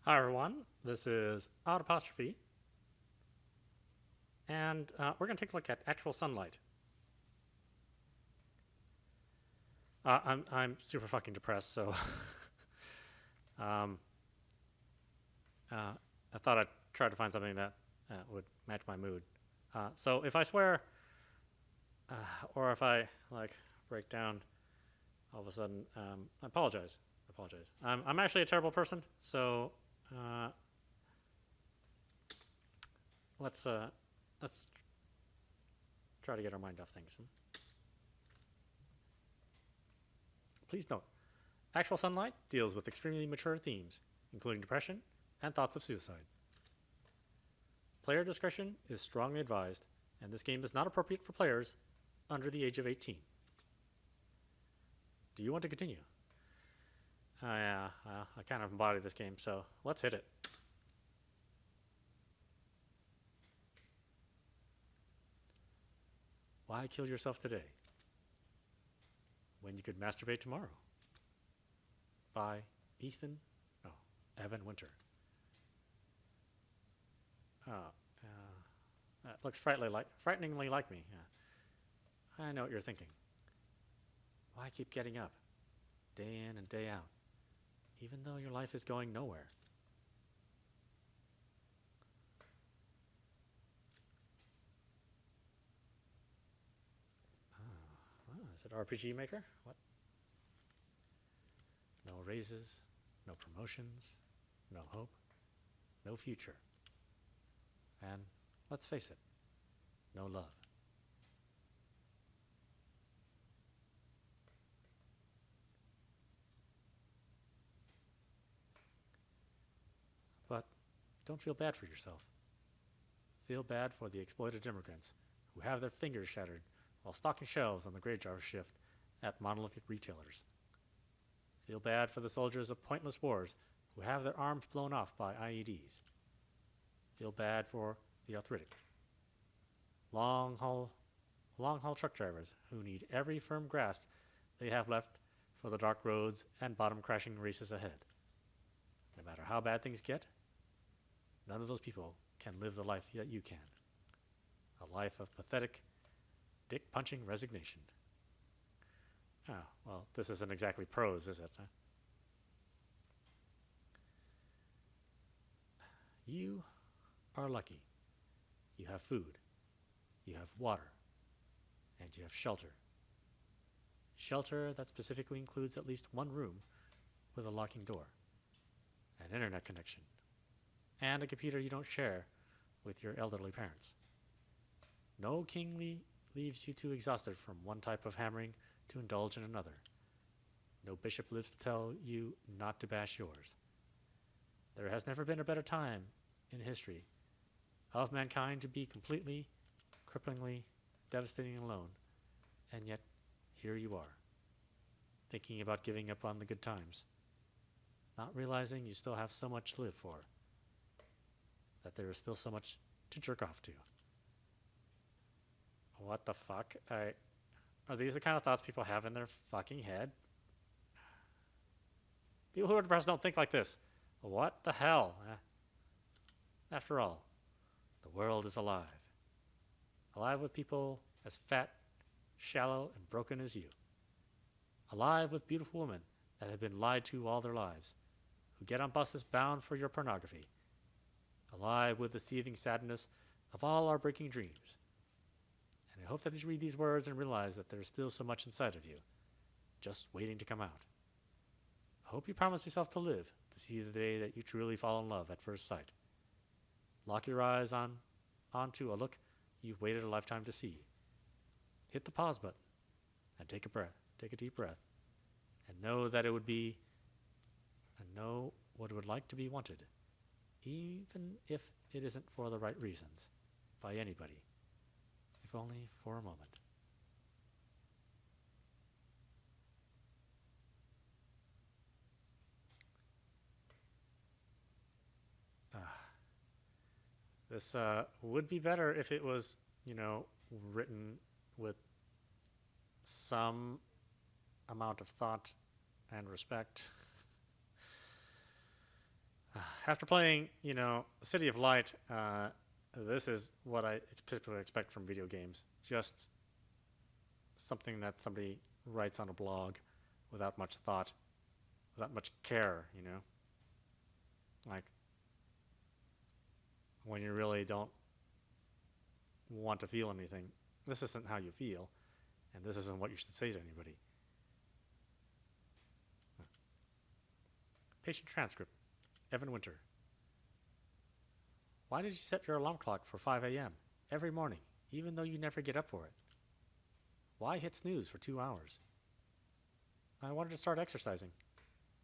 Hi everyone, this is audap, and we're going to take a look at actual sunlight. I'm super fucking depressed, so um, I thought I'd try to find something that would match my mood. So if I swear, or if I break down all of a sudden, I apologize. I apologize. I'm actually a terrible person, so uh, let's let's try to get our mind off things. Please note, actual sunlight deals with extremely mature themes, including depression and thoughts of suicide. Player discretion is strongly advised, and this game is not appropriate for players under the age of 18. Do you want to continue? Yeah, I kind of embody this game, so let's hit it. Why kill yourself today when you could masturbate tomorrow? By Evan Winter. Oh, that looks frighteningly like me. Yeah. I know what you're thinking. Why keep getting up, day in and day out, even though your life is going nowhere? Is it RPG Maker? What? No raises, no promotions, no hope, no future. And let's face it, no love. But don't feel bad for yourself. Feel bad for the exploited immigrants who have their fingers shattered while stocking shelves on the graveyard shift at monolithic retailers. Feel bad for the soldiers of pointless wars who have their arms blown off by IEDs. Feel bad for the arthritic. Long haul truck drivers who need every firm grasp they have left for the dark roads and bottom crashing races ahead. No matter how bad things get, none of those people can live the life that you can. A life of pathetic, dick-punching resignation. Oh, well, this isn't exactly prose, is it? Huh? You are lucky. You have food, you have water, and you have shelter. Shelter that specifically includes at least one room with a locking door, an internet connection, and a computer you don't share with your elderly parents. No king leaves you too exhausted from one type of hammering to indulge in another. No bishop lives to tell you not to bash yours. There has never been a better time in history of mankind to be completely, cripplingly, devastating alone, and yet here you are, thinking about giving up on the good times, not realizing you still have so much to live for, that there is still so much to jerk off to. What the fuck? Are these the kind of thoughts people have in their fucking head? People who are depressed don't think like this. What the hell? After all, the world is alive. Alive with people as fat, shallow, and broken as you. Alive with beautiful women that have been lied to all their lives, who get on buses bound for your pornography. Alive with the seething sadness of all our breaking dreams. And I hope that you read these words and realize that there's still so much inside of you, just waiting to come out. I hope you promise yourself to live to see the day that you truly fall in love at first sight. Lock your eyes onto a look you've waited a lifetime to see. Hit the pause button and take a deep breath, and know that know what it would like to be wanted, even if it isn't for the right reasons, by anybody, if only for a moment. This would be better if it was, written with some amount of thought and respect. After playing, City of Light, this is what I typically expect from video games. Just something that somebody writes on a blog without much thought, without much care. Like when you really don't want to feel anything. This isn't how you feel, and this isn't what you should say to anybody. Patient transcript. Evan Winter. Why did you set your alarm clock for 5 a.m. every morning, even though you never get up for it? Why hit snooze for 2 hours? I wanted to start exercising.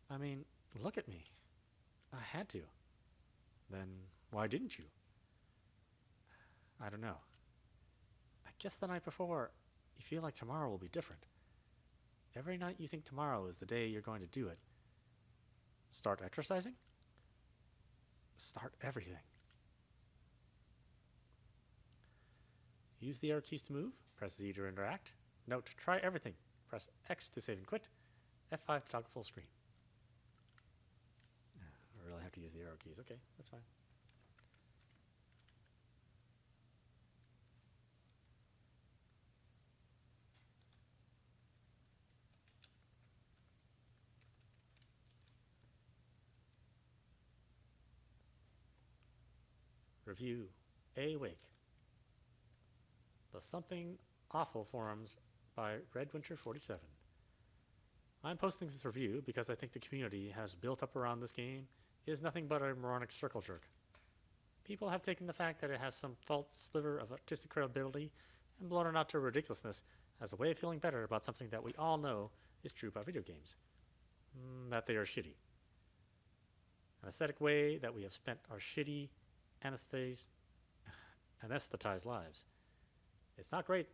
I mean, look at me. I had to. Then why didn't you? I don't know. I guess the night before, you feel like tomorrow will be different. Every night you think tomorrow is the day you're going to do it. Start exercising? Start everything. Use the arrow keys to move. Press Z to interact. Note, try everything. Press X to save and quit. F5 to toggle full screen. I really have to use the arrow keys. Okay, that's fine. Review Awake. The Something Awful Forums by Redwinter47. I'm posting this review because I think the community has built up around this game is nothing but a moronic circle jerk. People have taken the fact that it has some false sliver of artistic credibility and blown it out to ridiculousness as a way of feeling better about something that we all know is true about video games. That they are shitty. An aesthetic way that we have spent our shitty anesthetized lives. It's not great.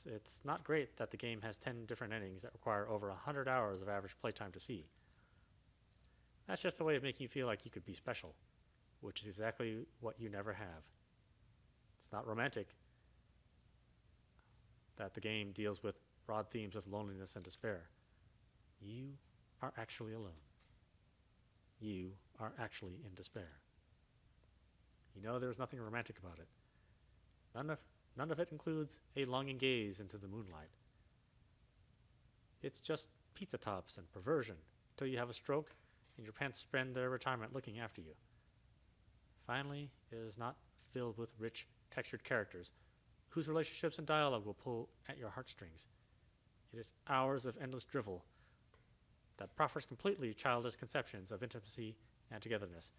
It's not great that the game has 10 different endings that require over 100 hours of average playtime to see. That's just a way of making you feel like you could be special, which is exactly what you never have. It's not romantic that the game deals with broad themes of loneliness and despair. You are actually alone. You are actually in despair. There's nothing romantic about it. None of it includes a longing gaze into the moonlight. It's just pizza tops and perversion until you have a stroke and your parents spend their retirement looking after you. Finally, it is not filled with rich, textured characters whose relationships and dialogue will pull at your heartstrings. It is hours of endless drivel that proffers completely childish conceptions of intimacy and togetherness,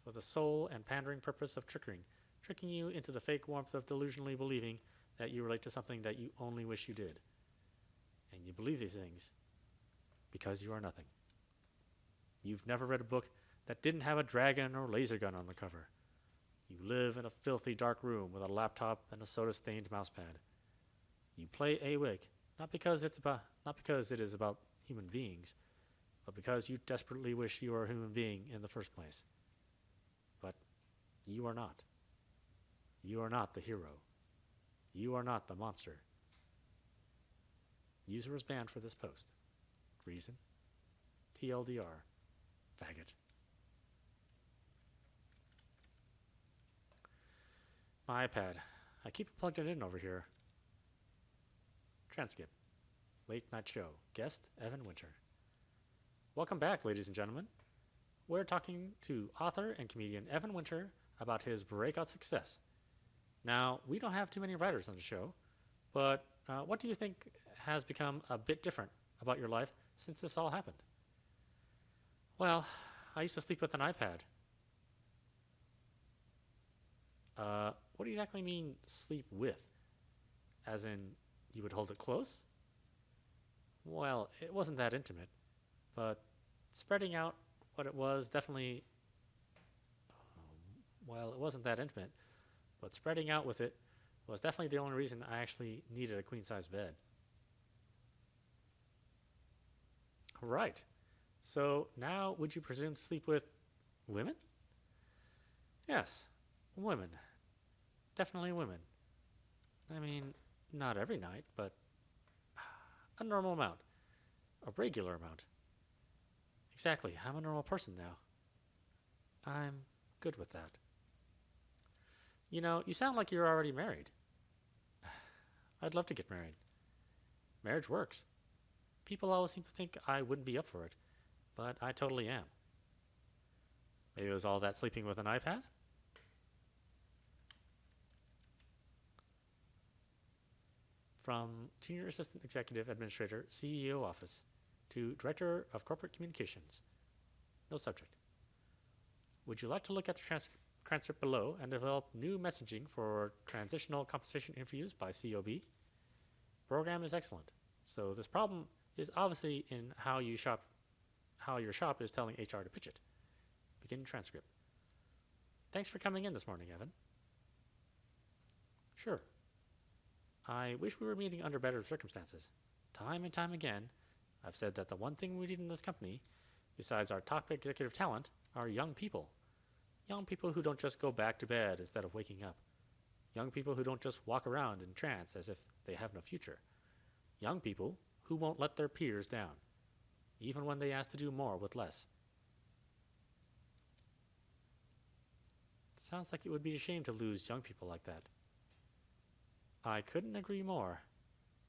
for the sole and pandering purpose of tricking you into the fake warmth of delusionally believing that you relate to something that you only wish you did. And you believe these things because you are nothing. You've never read a book that didn't have a dragon or laser gun on the cover. You live in a filthy dark room with a laptop and a soda-stained mousepad. You play Awake, not because it is about human beings, but because you desperately wish you were a human being in the first place. But you are not. You are not the hero. You are not the monster. User was banned for this post. Reason? TLDR. Faggot. My iPad. I keep it plugged in over here. Transcript. Late Night Show. Guest, Evan Winter. Welcome back, ladies and gentlemen. We're talking to author and comedian Evan Winter about his breakout success. Now, we don't have too many writers on the show, but what do you think has become a bit different about your life since this all happened? Well, I used to sleep with an iPad. What do you exactly mean sleep with? As in, you would hold it close? Well, it wasn't that intimate, but spreading out what it was definitely, it wasn't that intimate, but spreading out with it was definitely the only reason I actually needed a queen-size bed. Right. So now would you presume to sleep with women? Yes, women. Definitely women. I mean, not every night, but a normal amount. A regular amount. Exactly. I'm a normal person now. I'm good with that. You know, you sound like you're already married. I'd love to get married. Marriage works. People always seem to think I wouldn't be up for it, but I totally am. Maybe it was all that sleeping with an iPad? From Junior Assistant Executive Administrator, CEO Office, to Director of Corporate Communications. No subject. Would you like to look at the transcript below and develop new messaging for transitional compensation interviews by COB? Program is excellent. So this problem is obviously in how your shop is telling HR to pitch it. Begin transcript. Thanks for coming in this morning, Evan. Sure. I wish we were meeting under better circumstances. Time and time again, I've said that the one thing we need in this company, besides our top executive talent, are young people. Young people who don't just go back to bed instead of waking up. Young people who don't just walk around in trance as if they have no future. Young people who won't let their peers down, even when they ask to do more with less. Sounds like it would be a shame to lose young people like that. I couldn't agree more.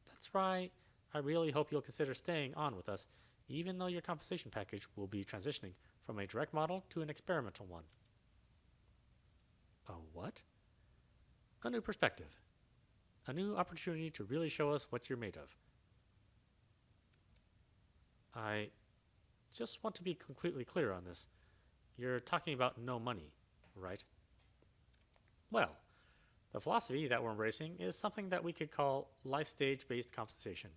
That's why I really hope you'll consider staying on with us, even though your compensation package will be transitioning from a direct model to an experimental one. A what? A new perspective. A new opportunity to really show us what you're made of. I just want to be completely clear on this. You're talking about no money, right? Well, the philosophy that we're embracing is something that we could call life stage-based compensation.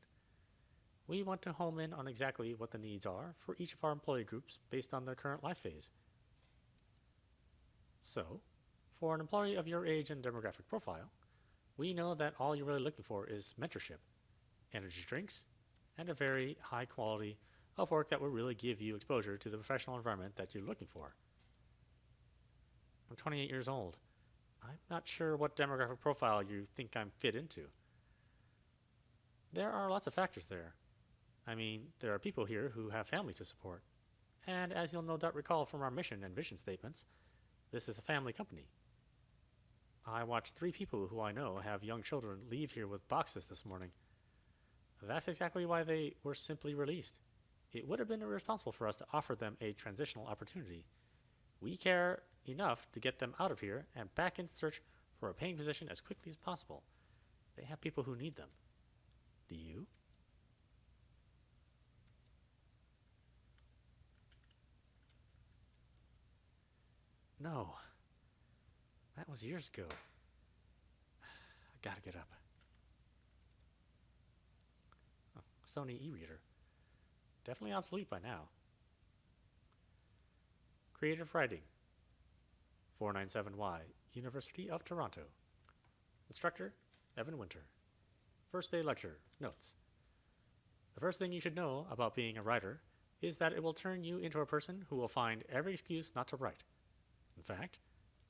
We want to home in on exactly what the needs are for each of our employee groups based on their current life phase. So, for an employee of your age and demographic profile, we know that all you're really looking for is mentorship, energy drinks, and a very high quality of work that will really give you exposure to the professional environment that you're looking for. I'm 28 years old. I'm not sure what demographic profile you think I'm fit into. There are lots of factors there. I mean, there are people here who have family to support. And as you'll no doubt recall from our mission and vision statements, this is a family company. I watched 3 people who I know have young children leave here with boxes this morning. That's exactly why they were simply released. It would have been irresponsible for us to offer them a transitional opportunity. We care enough to get them out of here and back in search for a paying position as quickly as possible. They have people who need them. Do you? No. That was years ago. I gotta get up. Oh, Sony e-reader. Definitely obsolete by now. Creative Writing. 497Y, University of Toronto. Instructor, Evan Winter. First day lecture, notes. The first thing you should know about being a writer is that it will turn you into a person who will find every excuse not to write. In fact,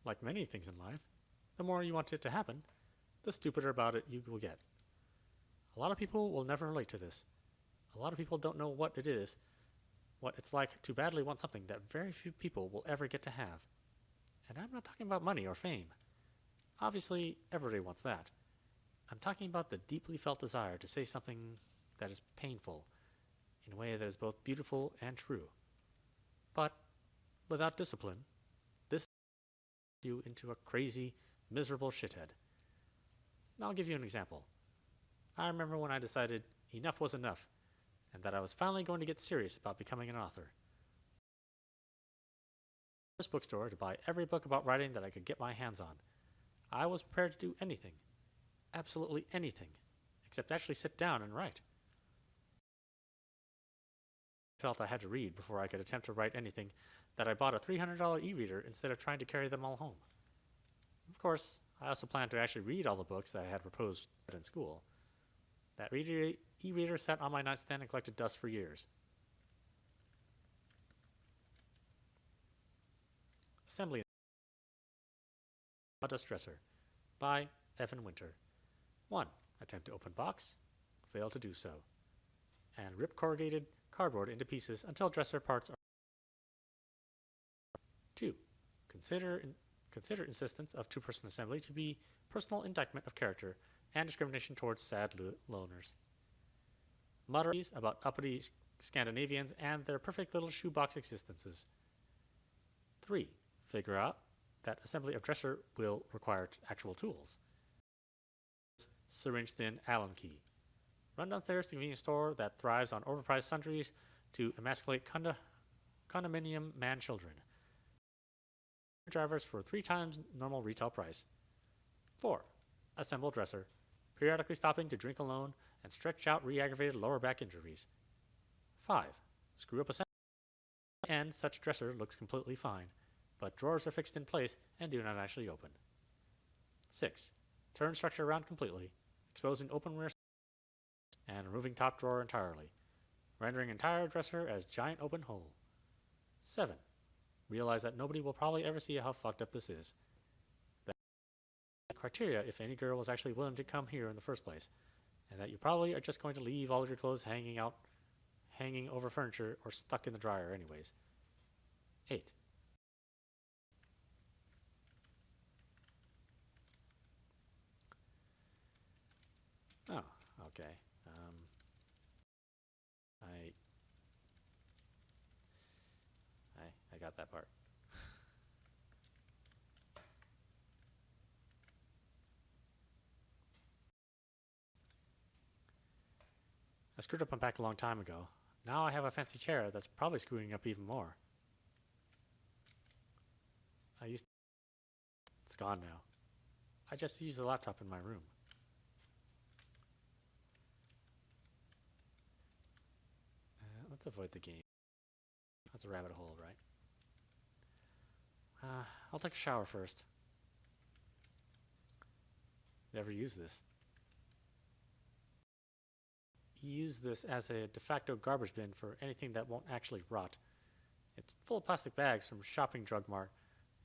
like many things in life, the more you want it to happen, the stupider about it you will get. A lot of people will never relate to this. A lot of people don't know what it is, what it's like to badly want something that very few people will ever get to have. And I'm not talking about money or fame. Obviously, everybody wants that. I'm talking about the deeply felt desire to say something that is painful in a way that is both beautiful and true. But without discipline, this you into a crazy, miserable shithead. I'll give you an example. I remember when I decided enough was enough, and that I was finally going to get serious about becoming an author. This bookstore to buy every book about writing that I could get my hands on. I was prepared to do anything, absolutely anything, except actually sit down and write. I felt I had to read before I could attempt to write anything that I bought a $300 e-reader instead of trying to carry them all home. Of course, I also planned to actually read all the books that I had proposed in school. That e-reader sat on my nightstand and collected dust for years. Assembly Dust Dresser by Evan Winter. 1. Attempt to open box. Fail to do so. And rip corrugated cardboard into pieces until dresser parts are 2. consider insistence of two-person assembly to be personal indictment of character and discrimination towards sad loners. Mutterings about uppity Scandinavians and their perfect little shoebox existences. 3. Figure out that assembly of dresser will require actual tools. Syringe-thin Allen key. Run downstairs to the convenience store that thrives on overpriced sundries to emasculate condominium man children. Drivers for 3 times normal retail price. 4. Assemble dresser, periodically stopping to drink alone and stretch out re-aggravated lower back injuries. 5. Screw up assembly and such dresser looks completely fine, but drawers are fixed in place and do not actually open. 6. Turn structure around completely, exposing open rear and removing top drawer entirely, rendering entire dresser as giant open hole. 7. Realize that nobody will probably ever see how fucked up this is. That criteria if any girl was actually willing to come here in the first place, and that you probably are just going to leave all of your clothes hanging over furniture or stuck in the dryer anyways. 8. Oh, okay. I got that part. I screwed up my back a long time ago. Now I have a fancy chair that's probably screwing up even more. It's gone now. I just use the laptop in my room. Let's avoid the game. That's a rabbit hole, right? I'll take a shower first. Never use this. Use this as a de facto garbage bin for anything that won't actually rot. It's full of plastic bags from Shopping Drug Mart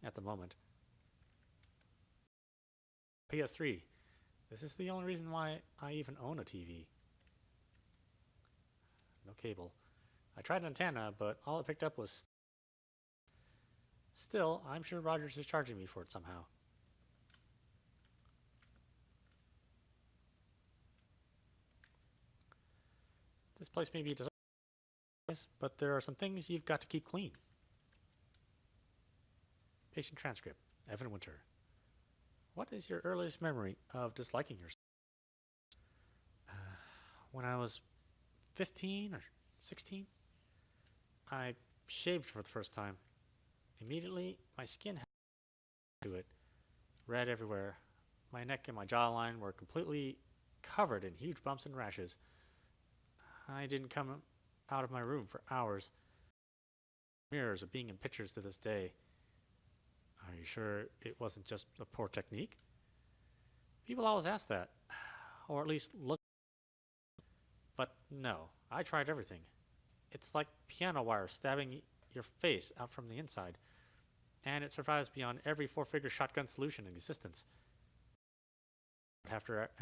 at the moment. PS3. This is the only reason why I even own a TV. No cable. I tried an antenna, but all it picked up was... Still, I'm sure Rogers is charging me for it somehow. This place may be disorganized, but there are some things you've got to keep clean. Patient transcript. Evan Winter. What is your earliest memory of disliking yourself? When I was 15 or 16, I shaved for the first time. Immediately, my skin had to it, red everywhere. My neck and my jawline were completely covered in huge bumps and rashes. I didn't come out of my room for hours. Mirrors of being in pictures to this day. Are you sure it wasn't just a poor technique? People always ask that, or at least look. But no, I tried everything. It's like piano wire stabbing your face out from the inside, and it survives beyond every 4-figure shotgun solution in existence. How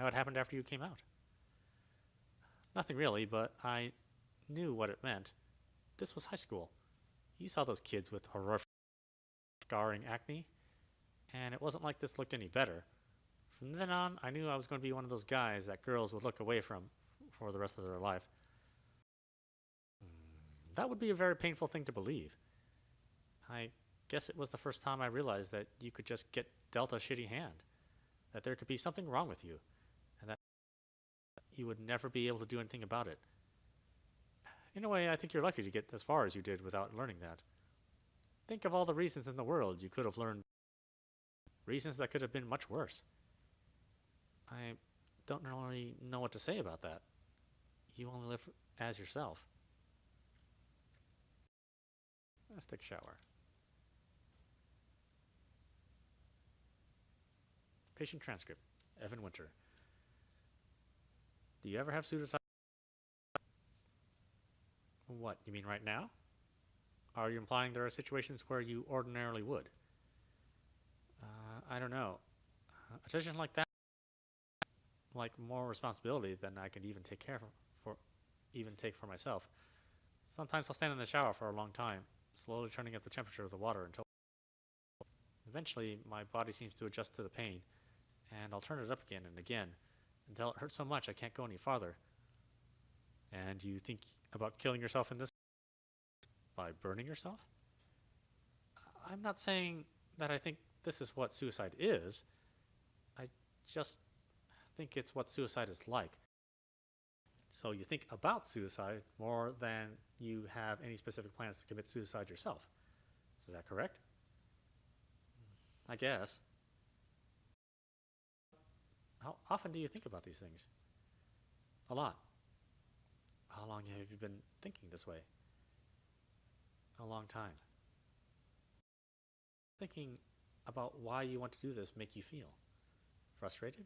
it happened after you came out? Nothing really, but I knew what it meant. This was high school. You saw those kids with horrific scarring acne, and it wasn't like this looked any better. From then on, I knew I was going to be one of those guys that girls would look away from for the rest of their life. That would be a very painful thing to believe. I guess it was the first time I realized that you could just get dealt a shitty hand, that there could be something wrong with you, and that you would never be able to do anything about it. In a way, I think you're lucky to get as far as you did without learning that. Think of all the reasons in the world you could have learned, reasons that could have been much worse. I don't really know what to say about that. You only live as yourself. Let's take a shower. Patient transcript. Evan Winter. Do you ever have suicide? What, you mean right now? Are you implying there are situations where you ordinarily would? I don't know. A decision like that, like more responsibility than I could even take for myself. Sometimes I'll stand in the shower for a long time, slowly turning up the temperature of the water until Eventually, my body seems to adjust to the pain, and I'll turn it up again and again until it hurts so much I can't go any farther. And you think about killing yourself in this by burning yourself? I'm not saying that I think this is what suicide is. I just think it's what suicide is like. So you think about suicide more than you have any specific plans to commit suicide yourself. Is that correct? I guess. How often do you think about these things? A lot. How long have you been thinking this way? A long time. Thinking about why you want to do this make you feel? Frustrated?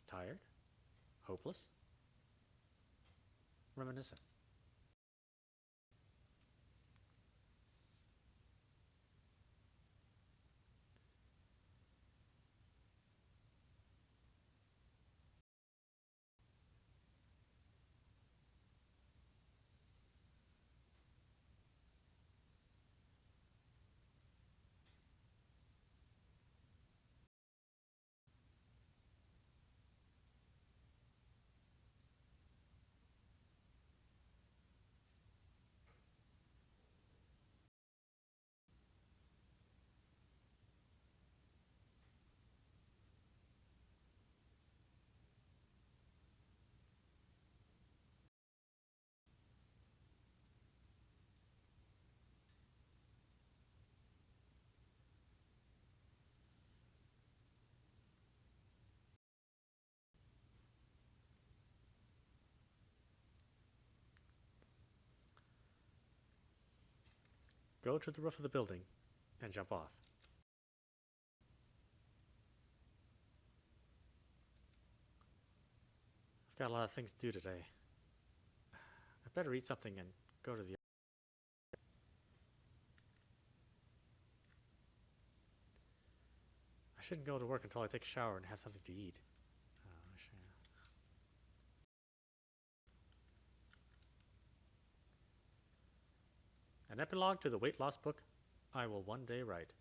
Tired? Hopeless? Reminiscent? Go to the roof of the building and jump off. I've got a lot of things to do today. I better eat something and go to the. I shouldn't go to work until I take a shower and have something to eat. An epilogue to the weight loss book I Will One Day Write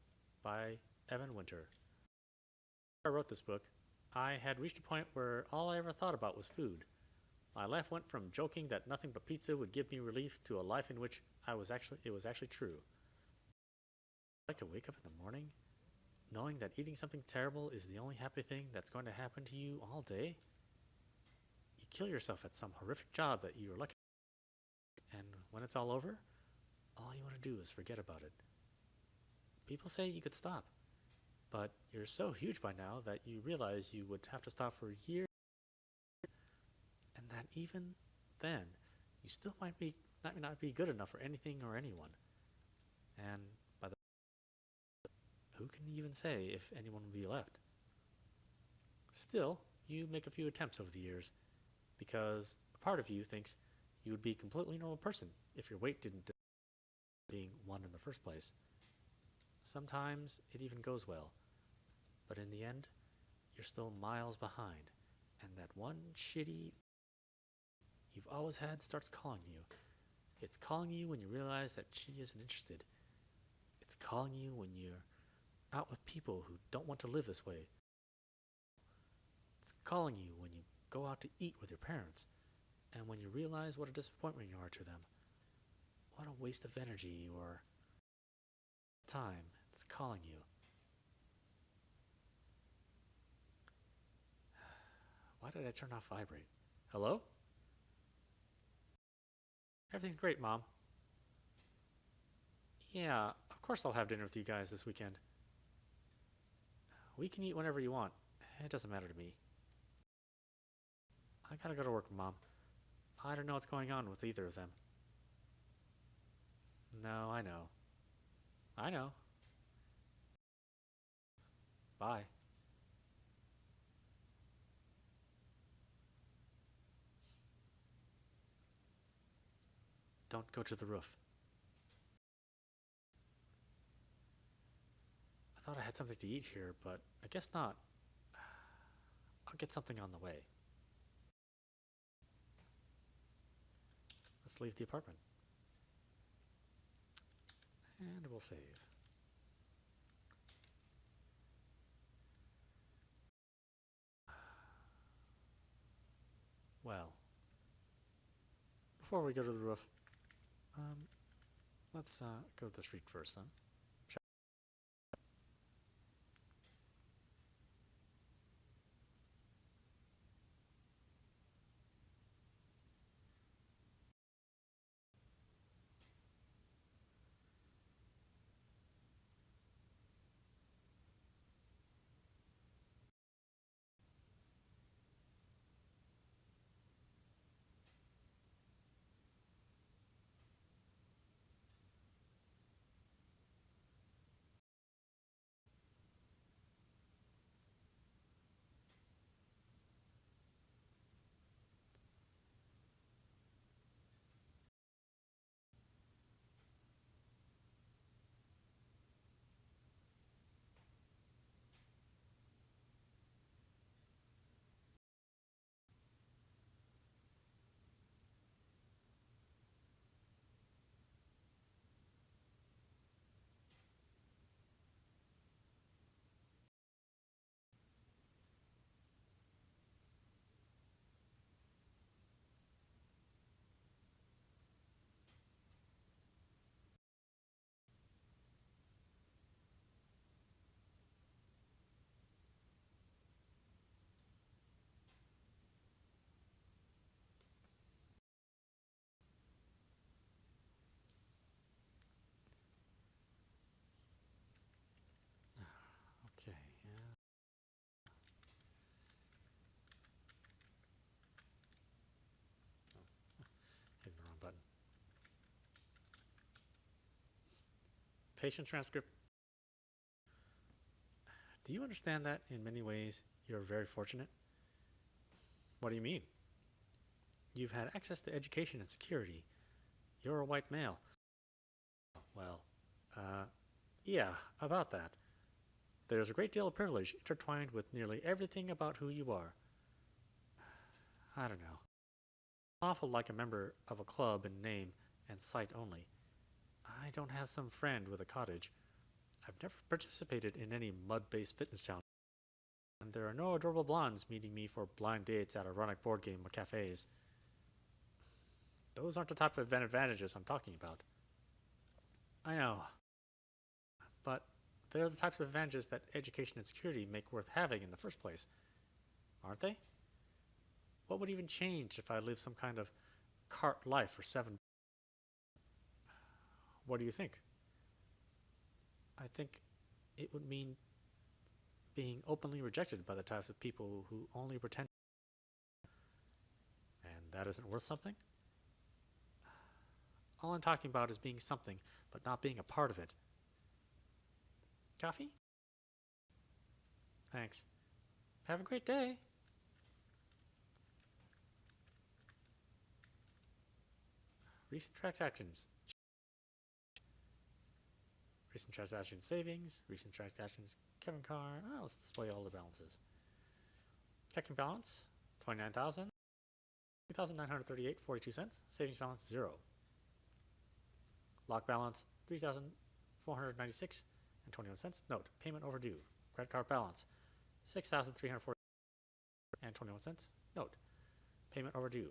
by Evan Winter. When I wrote this book, I had reached a point where all I ever thought about was food. My life went from joking that nothing but pizza would give me relief to a life in which it was actually true. I'd like to wake up in the morning knowing that eating something terrible is the only happy thing that's going to happen to you all day. You kill yourself at some horrific job that you were lucky, and when it's all over, all you want to do is forget about it. People say you could stop, but you're so huge by now that you realize you would have to stop for years, and that even then, you still might not be good enough for anything or anyone. And by the who can even say if anyone will be left? Still, you make a few attempts over the years, because a part of you thinks you would be a completely normal person if your weight didn't being one in the first place. Sometimes it even goes well, but in the end, you're still miles behind, and that one shitty you've always had starts calling you. It's calling you when you realize that she isn't interested. It's calling you when you're out with people who don't want to live this way. It's calling you when you go out to eat with your parents, and when you realize what a disappointment you are to them. What a waste of energy or time. It's calling you. Why did I turn off vibrate? Hello? Everything's great, Mom. Yeah, of course I'll have dinner with you guys this weekend. We can eat whenever you want. It doesn't matter to me. I gotta go to work, Mom. I don't know what's going on with either of them. No, I know. I know. Bye. Don't go to the roof. I thought I had something to eat here, but I guess not. I'll get something on the way. Let's leave the apartment. And we'll save. before we go to the roof, let's go to the street first, then. Okay, yeah. Hitting the wrong button. Patient transcript. Do you understand that in many ways you're very fortunate? What do you mean? You've had access to education and security. You're a white male. Well, yeah, about that. There's a great deal of privilege intertwined with nearly everything about who you are. I don't know. Awful like a member of a club in name and sight only. I don't have some friend with a cottage. I've never participated in any mud-based fitness challenge. And there are no adorable blondes meeting me for blind dates at ironic board game cafes. Those aren't the type of advantages I'm talking about. I know. But they're the types of advantages that education and security make worth having in the first place. Aren't they? What would even change if I lived some kind of cart life for 7? What do you think? I think it would mean being openly rejected by the types of people who only pretend. And that isn't worth something? All I'm talking about is being something, but not being a part of it. Coffee? Thanks. Have a great day. Recent transactions. Recent transaction savings. Recent transactions. Kevin Carr. Oh, let's display all the balances. Checking balance 29,000. 2,938.42 cents. Savings balance 0. Lock balance 3,496 and 21 cents. Note, payment overdue. Credit card balance 6,340 and 21 cents. Note, payment overdue.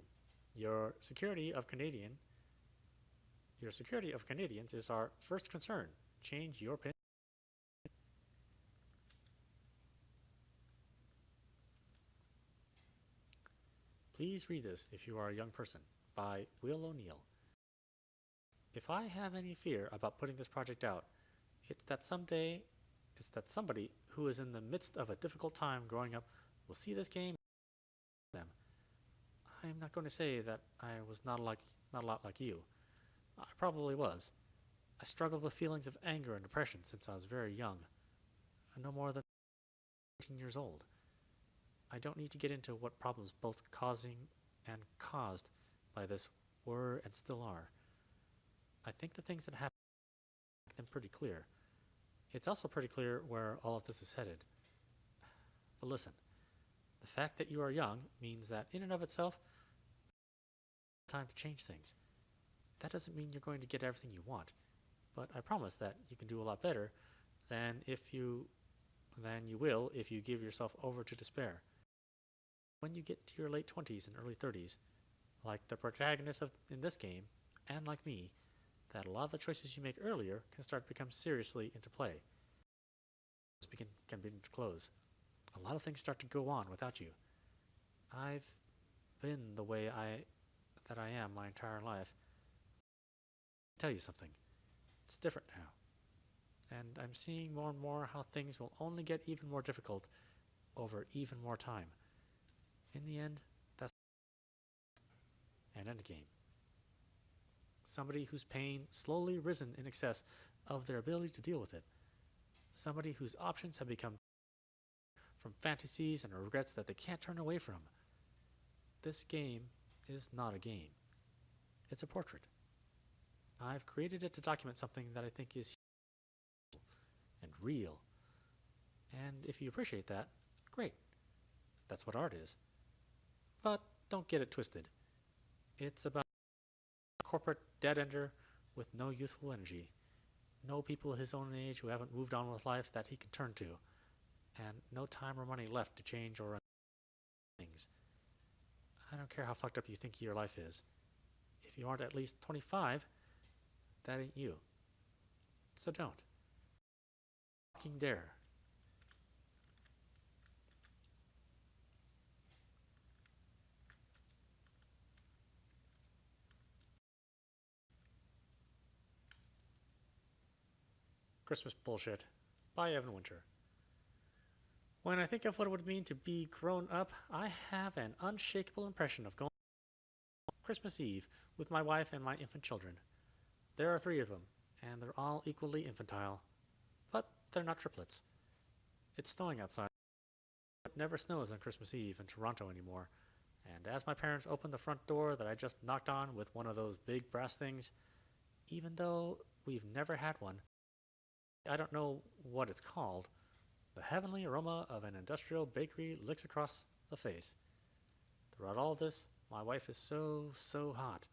Your security of Canadians is our first concern. Change your PIN. Please read this if you are a young person. By Will O'Neill. If I have any fear about putting this project out, it's that somebody who is in the midst of a difficult time growing up will see this game and them. I'm not going to say that I was not a lot like you. I probably was. I struggled with feelings of anger and depression since I was very young, no more than 14 years old. I don't need to get into what problems both causing and caused by this were and still are. I think the things that happened make them pretty clear. It's also pretty clear where all of this is headed. But listen, the fact that you are young means that in and of itself, it's time to change things. That doesn't mean you're going to get everything you want, but I promise that you can do a lot better than you will if you give yourself over to despair. When you get to your late 20s and early 30s, like the protagonist in this game, and like me, that a lot of the choices you make earlier can start to become seriously into play. Can begin to close. A lot of things start to go on without you. I've been the way that I am my entire life. I'll tell you something. It's different now. And I'm seeing more and more how things will only get even more difficult over even more time. In the end, that's an endgame. Somebody whose pain slowly risen in excess of their ability to deal with it. Somebody whose options have become from fantasies and regrets that they can't turn away from. This game is not a game. It's a portrait. I've created it to document something that I think is and real. And if you appreciate that, great. That's what art is. But don't get it twisted. It's about a corporate dead-ender with no youthful energy. No people his own age who haven't moved on with life that he can turn to. And no time or money left to change or run things. I don't care how fucked up you think your life is. If you aren't at least 25, that ain't you. So don't. Fucking dare. Christmas Bullshit by Evan Winter. When I think of what it would mean to be grown up, I have an unshakable impression of going on Christmas Eve with my wife and my infant children. There are 3 of them, and they're all equally infantile. But they're not triplets. It's snowing outside. It never snows on Christmas Eve in Toronto anymore, and as my parents opened the front door that I just knocked on with one of those big brass things, even though we've never had one, I don't know what it's called, the heavenly aroma of an industrial bakery licks across the face. Throughout all of this, my wife is so hot.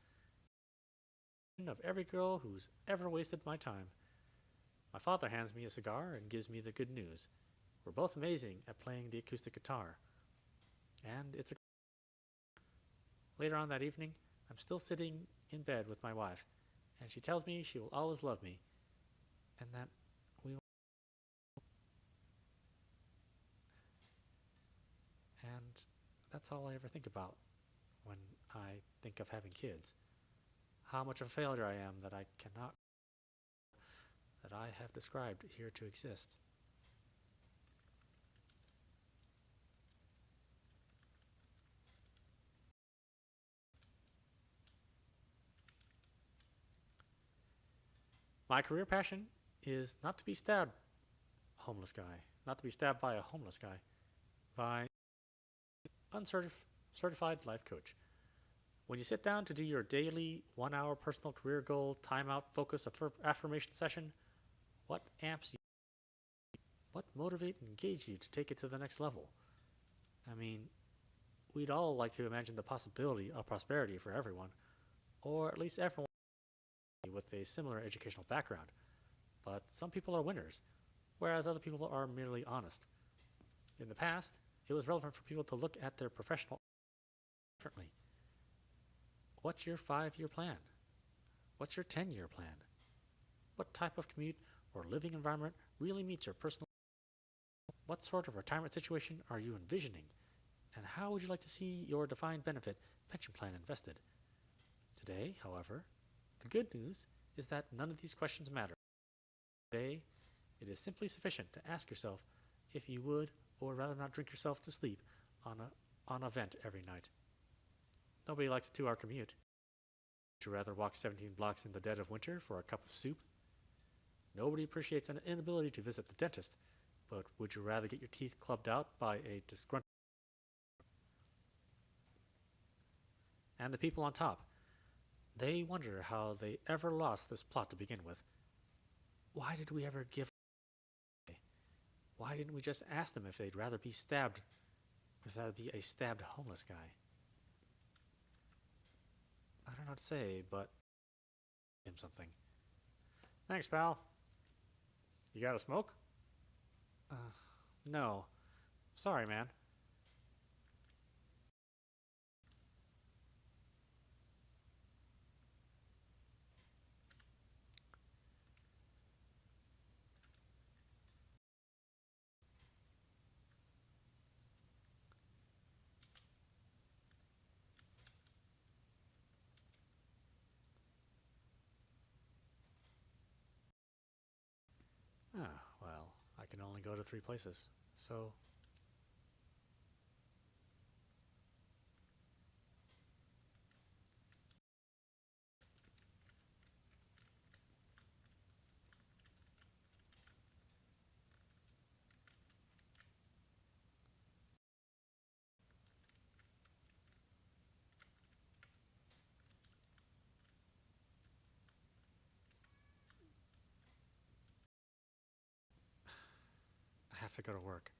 Of every girl who's ever wasted my time. My father hands me a cigar and gives me the good news. We're both amazing at playing the acoustic guitar. And it's a... Later on that evening, I'm still sitting in bed with my wife, and she tells me she will always love me, and that we will... And that's all I ever think about when I think of having kids. How much of a failure I am that I have described here to exist. My career passion is not to be stabbed not to be stabbed by a homeless guy, by uncertified life coach. When you sit down to do your daily 1-hour personal career goal, timeout, focus, affirmation session, what amps you? What motivate and engage you to take it to the next level? I mean, we'd all like to imagine the possibility of prosperity for everyone, or at least everyone with a similar educational background. But some people are winners, whereas other people are merely honest. In the past, it was relevant for people to look at their professional differently. What's your 5-year plan? What's your 10-year plan? What type of commute or living environment really meets your personal... What sort of retirement situation are you envisioning? And how would you like to see your defined benefit pension plan invested? Today, however, the good news is that none of these questions matter. Today, it is simply sufficient to ask yourself if you would or rather not drink yourself to sleep on a vent every night. Nobody likes a 2-hour commute. Would you rather walk 17 blocks in the dead of winter for a cup of soup? Nobody appreciates an inability to visit the dentist, but would you rather get your teeth clubbed out by a disgruntled... And the people on top, they wonder how they ever lost this plot to begin with. Why did we ever give... Why didn't we just ask them if they'd rather be stabbed, if that would be a stabbed homeless guy? I don't know what to say, but... him something. Thanks, pal. You got a smoke? No. Sorry, man. only go to 3 places, so I have to go to work.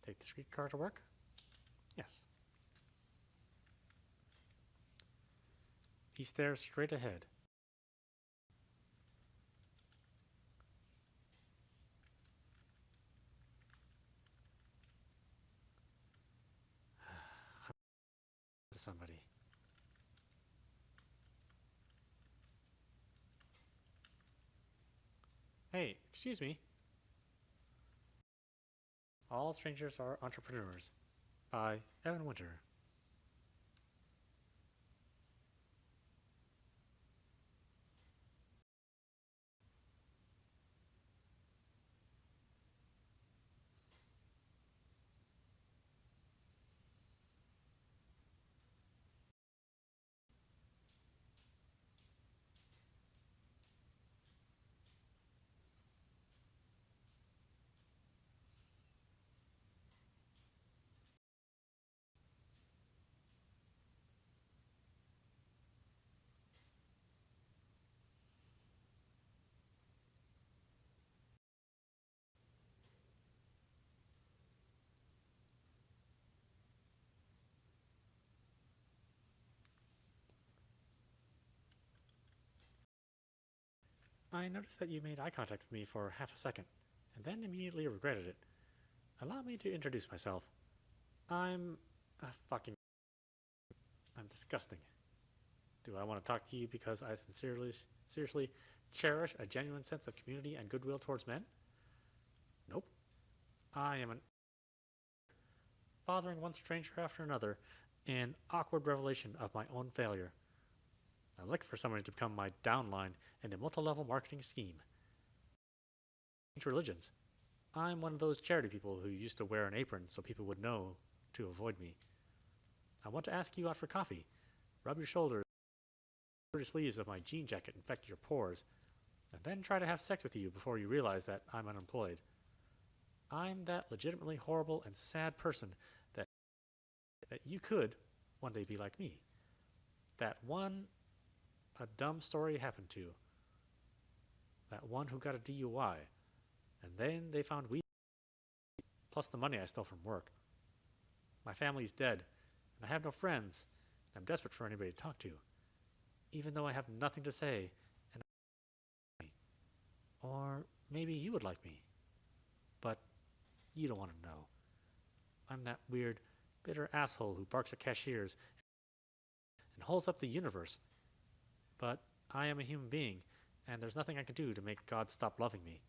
Take the streetcar to work? Yes. He stares straight ahead. Somebody. Hey, excuse me. All Strangers Are Entrepreneurs by Evan Winter. I noticed that you made eye contact with me for half a second, and then immediately regretted it. Allow me to introduce myself. I'm I'm disgusting. Do I want to talk to you because I seriously cherish a genuine sense of community and goodwill towards men? Nope. I am an bothering one stranger after another, an awkward revelation of my own failure. I'm looking for somebody to become my downline in a multi-level marketing scheme. Religions. I'm one of those charity people who used to wear an apron so people would know to avoid me. I want to ask you out for coffee. Rub your shoulders, your sleeves of my jean jacket infect your pores, and then try to have sex with you before you realize that I'm unemployed. I'm that legitimately horrible and sad person that you could one day be like me. That one a dumb story happened to. That one who got a DUI, and then they found weed, plus the money I stole from work. My family's dead, and I have no friends, and I'm desperate for anybody to talk to, even though I have nothing to say, and or maybe you would like me, but you don't want to know. I'm that weird, bitter asshole who barks at cashiers and holds up the universe, but I am a human being, and there's nothing I can do to make God stop loving me.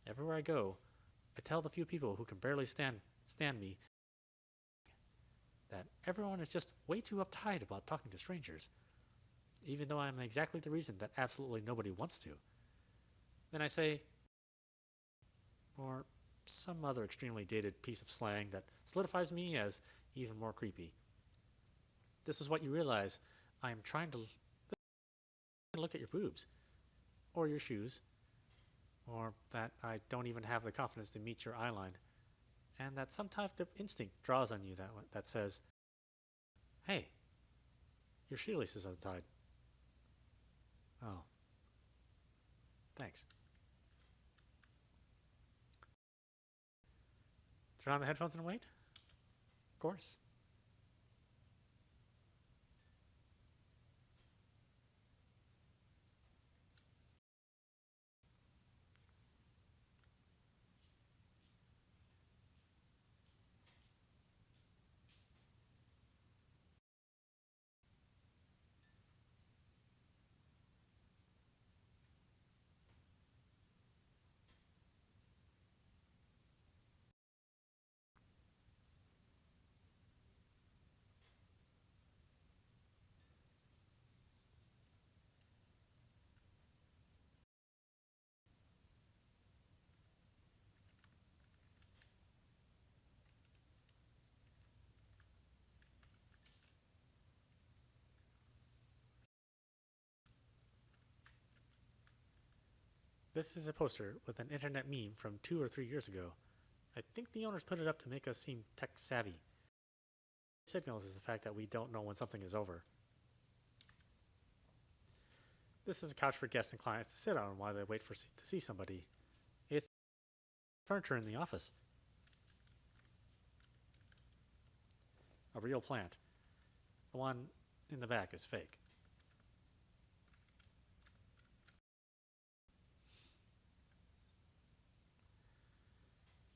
Everywhere I go, I tell the few people who can barely stand me that everyone is just way too uptight about talking to strangers, even though I am exactly the reason that absolutely nobody wants to. Then I say, or some other extremely dated piece of slang that solidifies me as even more creepy. This is what you realize. I am trying to look at your boobs, or your shoes, or that I don't even have the confidence to meet your eyeline, and that some type of instinct draws on you that says, hey, your shoelace is untied. Oh, thanks. Turn on the headphones and wait? course. This is a poster with an internet meme from 2 or 3 years ago. I think the owners put it up to make us seem tech savvy. Signals is the fact that we don't know when something is over. This is a couch for guests and clients to sit on while they wait to see somebody. It's furniture in the office. A real plant. The one in the back is fake.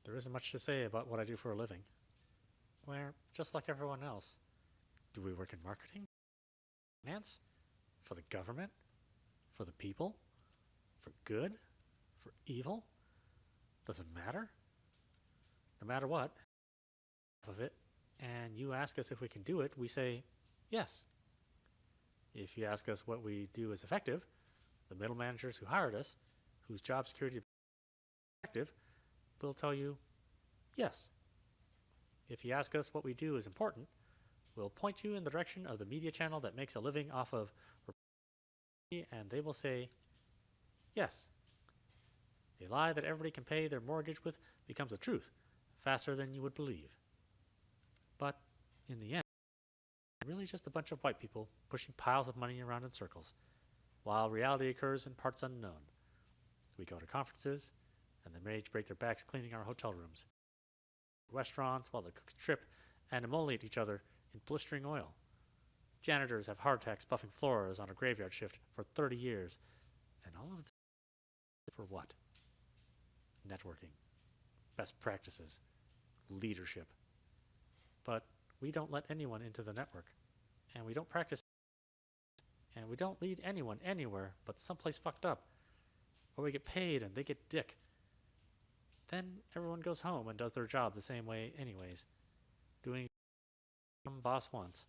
There isn't much to say about what I do for a living. We're just like everyone else. Do we work in marketing? Finance? For the government? For the people? For good? For evil? Doesn't matter. No matter what, of it, and you ask us if we can do it, we say yes. If you ask us what we do is effective, the middle managers who hired us, whose job security is effective, will tell you yes. If you ask us what we do is important, we'll point you in the direction of the media channel that makes a living off of and they will say yes. A lie that everybody can pay their mortgage with becomes a truth faster than you would believe. But in the end, it's really just a bunch of white people pushing piles of money around in circles, while reality occurs in parts unknown. We go to conferences, and the maids break their backs cleaning our hotel rooms. Restaurants while the cooks trip and emoliate each other in blistering oil. Janitors have heart attacks buffing floors on a graveyard shift for 30 years. And all of this for what? Networking, best practices, leadership. But we don't let anyone into the network. And we don't practice. And we don't lead anyone anywhere but someplace fucked up. Or we get paid and they get dick. Then everyone goes home and does their job the same way anyways, doing what some boss wants.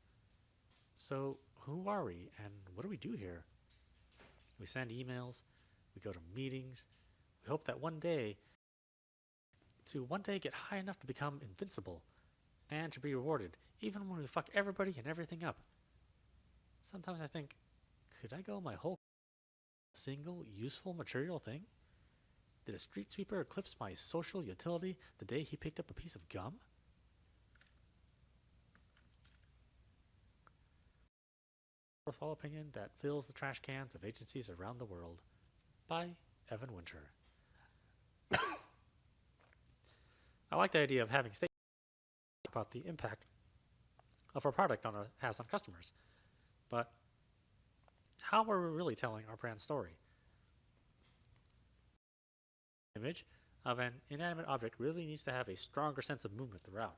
So who are we and what do we do here? We send emails, we go to meetings, we hope that one day get high enough to become invincible and to be rewarded, even when we fuck everybody and everything up. Sometimes I think, could I go my whole single useful material thing? Did a street sweeper eclipse my social utility the day he picked up a piece of gum? Worthwhile opinion that fills the trash cans of agencies around the world. By Evan Winter. I like the idea of having statements about the impact of our product has on customers. But how are we really telling our brand story? Image of an inanimate object really needs to have a stronger sense of movement throughout.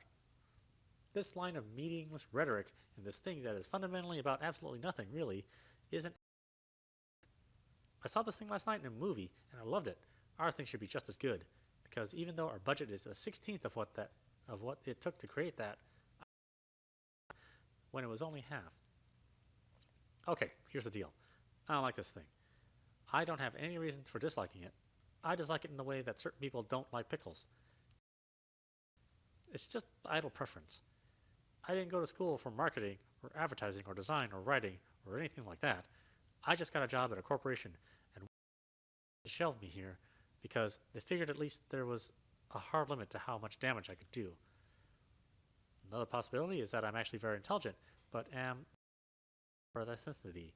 This line of meaningless rhetoric in this thing that is fundamentally about absolutely nothing really isn't. I saw this thing last night in a movie and I loved it. Our thing should be just as good because even though our budget is a 16th of what it took to create that, when it was only half. Okay, here's the deal. I don't like this thing. I don't have any reason for disliking it. I dislike it in the way that certain people don't like pickles. It's just idle preference. I didn't go to school for marketing or advertising or design or writing or anything like that. I just got a job at a corporation and they shelved me here because they figured at least there was a hard limit to how much damage I could do. Another possibility is that I'm actually very intelligent, but am for that sensitivity.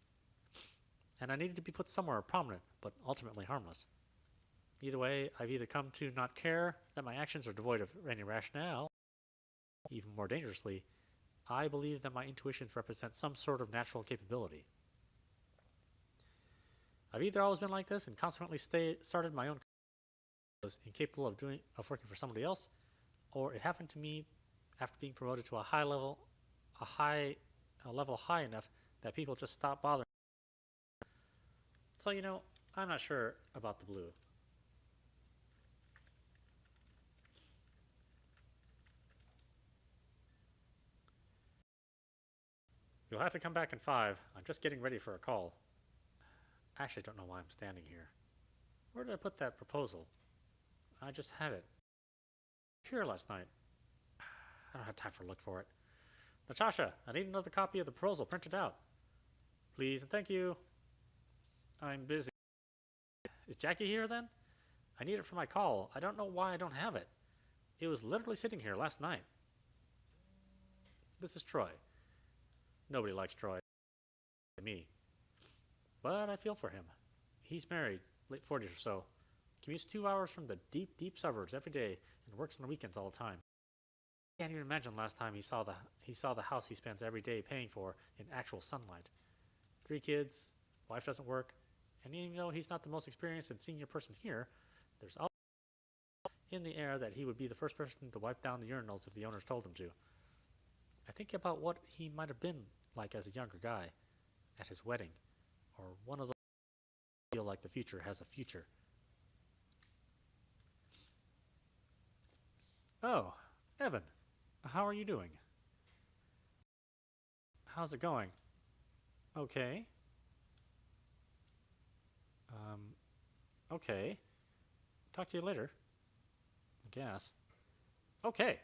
And I needed to be put somewhere prominent, but ultimately harmless. Either way, I've either come to not care that my actions are devoid of any rationale, Even more dangerously, I believe that my intuitions represent some sort of natural capability. I've either always been like this and consequently started my own was incapable of working for somebody else, or it happened to me after being promoted to a level high enough that people just stopped bothering. So I'm not sure about the blue. You'll have to come back in 5. I'm just getting ready for a call. I actually don't know why I'm standing here. Where did I put that proposal? I just had it here last night. I don't have time to look for it. Natasha, I need another copy of the proposal printed out. Please and thank you. I'm busy. Is Jackie here then? I need it for my call. I don't know why I don't have it. It was literally sitting here last night. This is Troy. Nobody likes Troy. Me. But I feel for him. He's married, late 40s or so. Commutes 2 hours from the deep, deep suburbs every day and works on the weekends all the time. I can't even imagine last time he saw the house he spends every day paying for in actual sunlight. 3 kids, wife doesn't work, and even though he's not the most experienced and senior person here, there's always in the air that he would be the first person to wipe down the urinals if the owners told him to. I think about what he might have been like as a younger guy, at his wedding, or one of those who feel like the future has a future. Oh, Evan, how are you doing? How's it going? Okay. Okay. Talk to you later. I guess. Okay.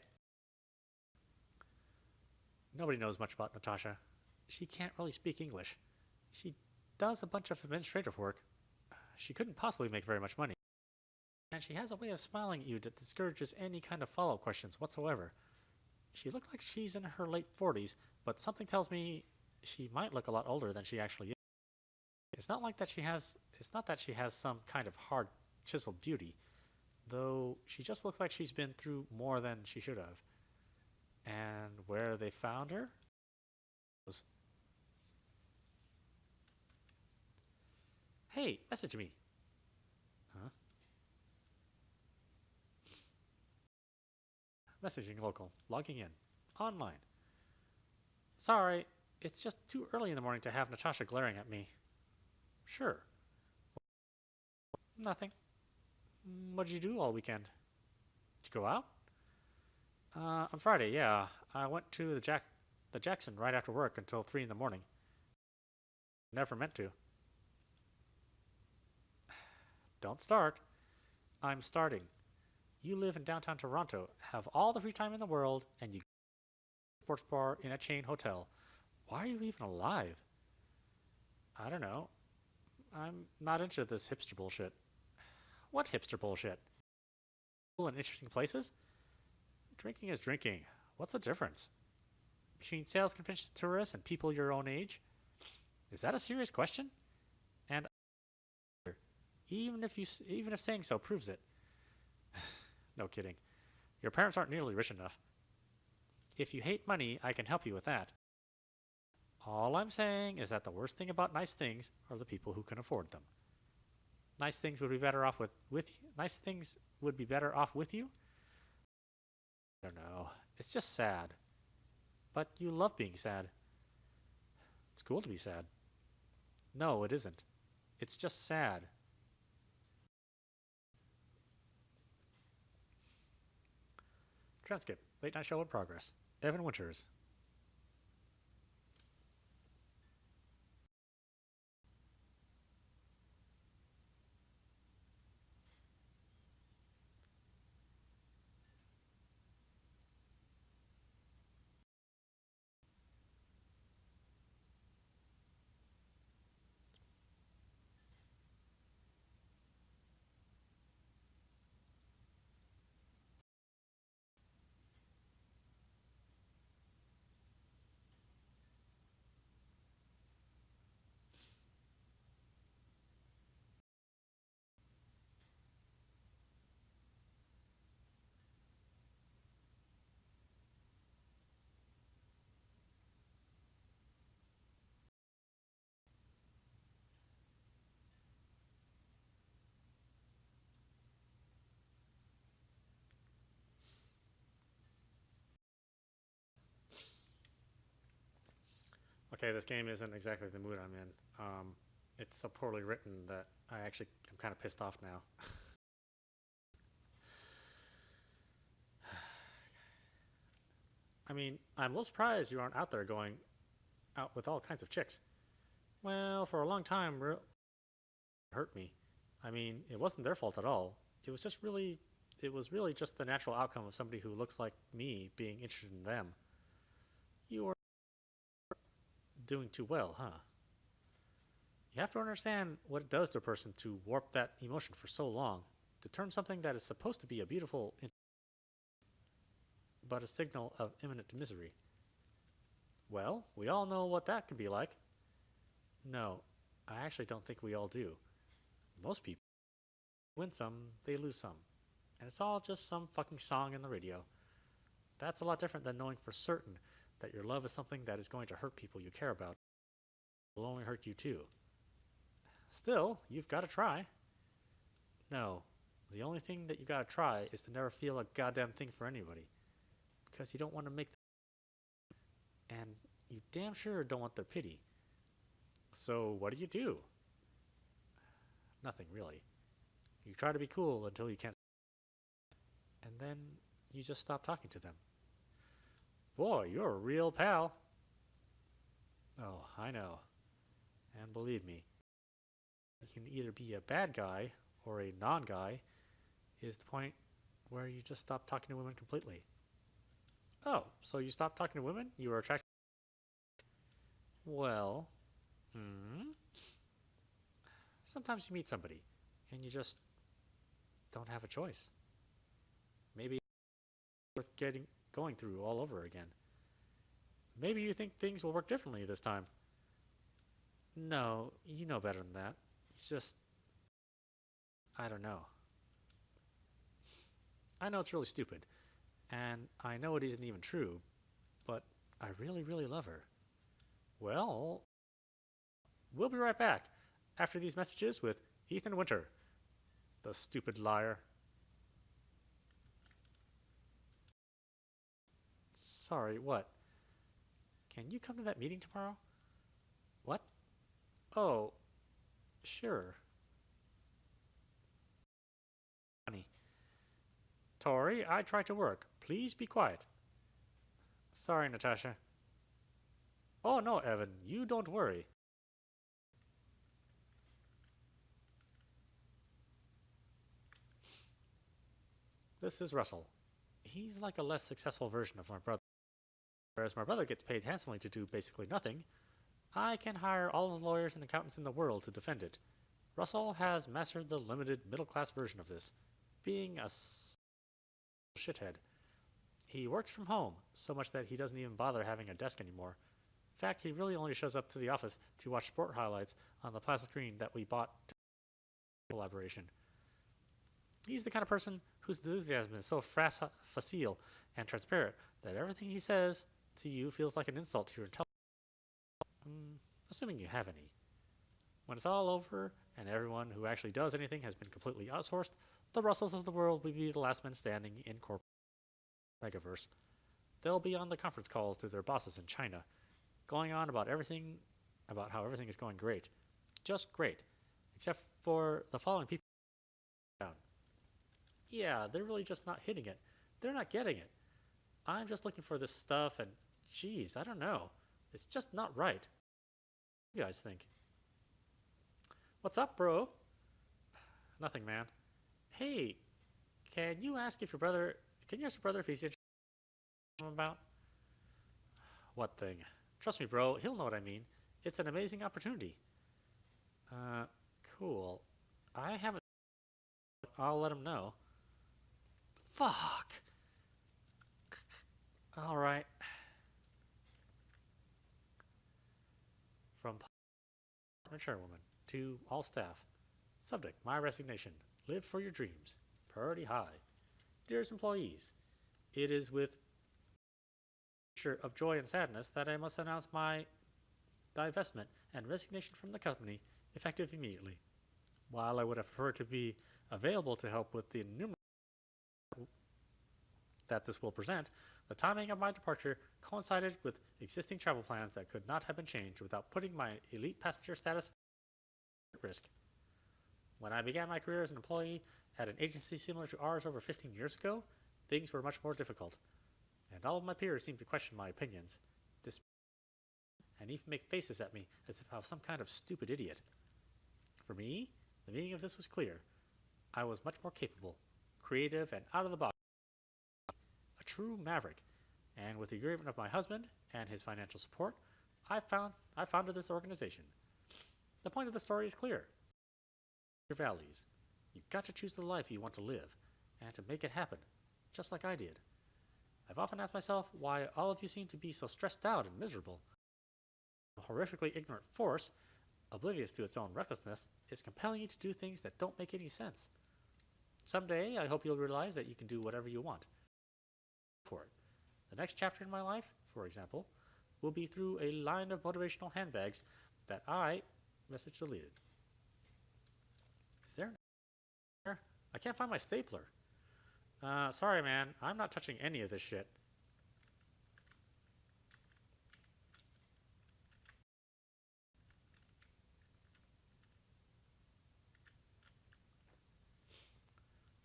Nobody knows much about Natasha. She can't really speak English. She does a bunch of administrative work. She couldn't possibly make very much money. And she has a way of smiling at you that discourages any kind of follow-up questions whatsoever. She looked like she's in her late 40s, but something tells me she might look a lot older than she actually is. It's not that she has some kind of hard, chiseled beauty, though she just looks like she's been through more than she should have. And where they found her? Hey, message me. Huh? Messaging local. Logging in. Online. Sorry, it's just too early in the morning to have Natasha glaring at me. Sure. Nothing. What did you do all weekend? Did you go out? On Friday, yeah. I went to the Jackson right after work until 3 in the morning. Never meant to. Don't start. I'm starting. You live in downtown Toronto, have all the free time in the world, and you go to a sports bar in a chain hotel. Why are you even alive? I don't know. I'm not into this hipster bullshit. What hipster bullshit? Cool and interesting places? Drinking is drinking. What's the difference? Between sales convention tourists and people your own age? Is that a serious question? And even if saying so proves it. No kidding. Your parents aren't nearly rich enough. If you hate money, I can help you with that. All I'm saying is that the worst thing about nice things are the people who can afford them. Nice things would be better off nice things would be better off with you? I don't know. It's just sad. But you love being sad. It's cool to be sad. No, it isn't. It's just sad. Transcript. Late night show in progress. Evan Winters. Okay, this game isn't exactly the mood I'm in. It's so poorly written that I'm kind of pissed off now. I mean, I'm a little surprised you aren't out there going out with all kinds of chicks. Well, for a long time, hurt me. I mean, it wasn't their fault at all. It was really just the natural outcome of somebody who looks like me being interested in them. You are doing too well, huh? You have to understand what it does to a person to warp that emotion for so long, to turn something that is supposed to be a beautiful but a signal of imminent misery. Well, we all know what that can be like. No, I actually don't think we all do. Most people win some, they lose some. And it's all just some fucking song in the radio. That's a lot different than knowing for certain that your love is something that is going to hurt people you care about. It will only hurt you too. Still, you've got to try. No, the only thing that you got to try is to never feel a goddamn thing for anybody. Because you don't want to make them. And you damn sure don't want their pity. So what do? Nothing really. You try to be cool until you can't. And then you just stop talking to them. Boy, you're a real pal. Oh, I know. And believe me, you can either be a bad guy or a non-guy is the point where you just stop talking to women completely. Oh, so you stopped talking to women? You were attracted? Well, sometimes you meet somebody and you just don't have a choice. Maybe it's worth going through all over again. Maybe you think things will work differently this time. No, you know better than that. It's just, I don't know. I know it's really stupid, and I know it isn't even true, but I really, really love her. Well, we'll be right back after these messages with Ethan Winter, the stupid liar. Sorry, what? Can you come to that meeting tomorrow? What? Oh, sure. Honey. Tori, I tried to work. Please be quiet. Sorry, Natasha. Oh, no, Evan, you don't worry. This is Russell. He's like a less successful version of my brother. Whereas my brother gets paid handsomely to do basically nothing, I can hire all the lawyers and accountants in the world to defend it. Russell has mastered the limited middle-class version of this, being a shithead. He works from home, so much that he doesn't even bother having a desk anymore. In fact, he really only shows up to the office to watch sport highlights on the plasma screen that we bought to collaboration. He's the kind of person whose enthusiasm is so facile and transparent that everything he says to you feels like an insult to your intelligence. Assuming you have any. When it's all over and everyone who actually does anything has been completely outsourced, the Russells of the world will be the last men standing in corporate megaverse. They'll be on the conference calls to their bosses in China, going on about how everything is going great. Just great. Except for the following people down. Yeah, they're really just not hitting it. They're not getting it. I'm just looking for this stuff and, geez, I don't know. It's just not right. What do you guys think? What's up, bro? Nothing, man. Hey, can you ask your brother if he's interested about? What thing? Trust me, bro, he'll know what I mean. It's an amazing opportunity. Cool. I haven't. I'll let him know. Fuck. All right. From chairwoman to all staff. Subject, my resignation. Live for your dreams. Priority high. Dearest employees, it is with a mixture of joy and sadness that I must announce my divestment and resignation from the company effective immediately. While I would have preferred to be available to help with the numerous that this will present, The timing of my departure coincided with existing travel plans that could not have been changed without putting my elite passenger status at risk. When I began my career as an employee at an agency similar to ours over 15 years ago, things were much more difficult, and all of my peers seemed to question my opinions, and even make faces at me as if I was some kind of stupid idiot. For me, the meaning of this was clear. I was much more capable, creative, and out of the box. A true maverick, and with the agreement of my husband and his financial support, I founded this organization. The point of the story is clear. Your values. You've got to choose the life you want to live, and to make it happen, just like I did. I've often asked myself why all of you seem to be so stressed out and miserable. A horrifically ignorant force, oblivious to its own recklessness, is compelling you to do things that don't make any sense. Someday, I hope you'll realize that you can do whatever you want. For it. The next chapter in my life, for example, will be through a line of motivational handbags that message deleted. Is there? I can't find my stapler. Sorry, man. I'm not touching any of this shit.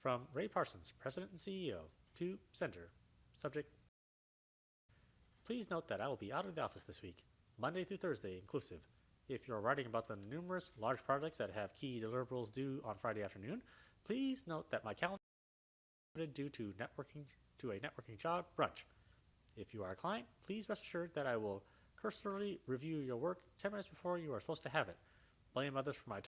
From Ray Parsons, President and CEO, to Sender. Subject: please note that I will be out of the office this week, Monday through Thursday inclusive. If you're writing about the numerous large projects that have key deliverables due on Friday afternoon, please note that my calendar is due to a networking job brunch. If you are a client, please rest assured that I will cursorily review your work 10 minutes before you are supposed to have it, blame others for my time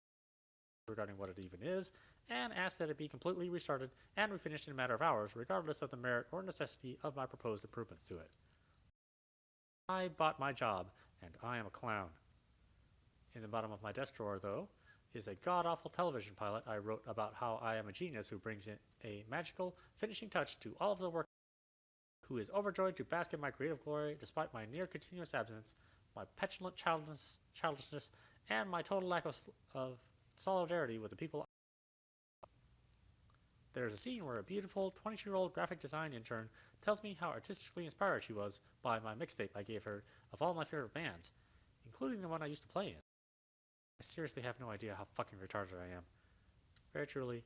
regarding what it even is, and ask that it be completely restarted and refinished in a matter of hours, regardless of the merit or necessity of my proposed improvements to it. I bought my job, and I am a clown. In the bottom of my desk drawer, though, is a god-awful television pilot I wrote about how I am a genius who brings in a magical finishing touch to all of the work, who is overjoyed to bask in my creative glory despite my near-continuous absence, my petulant childishness, and my total lack of solidarity with the people. There is a scene where a beautiful 22-year-old graphic design intern tells me how artistically inspired she was by my mixtape I gave her of all my favorite bands, including the one I used to play in. I seriously have no idea how fucking retarded I am. Very truly,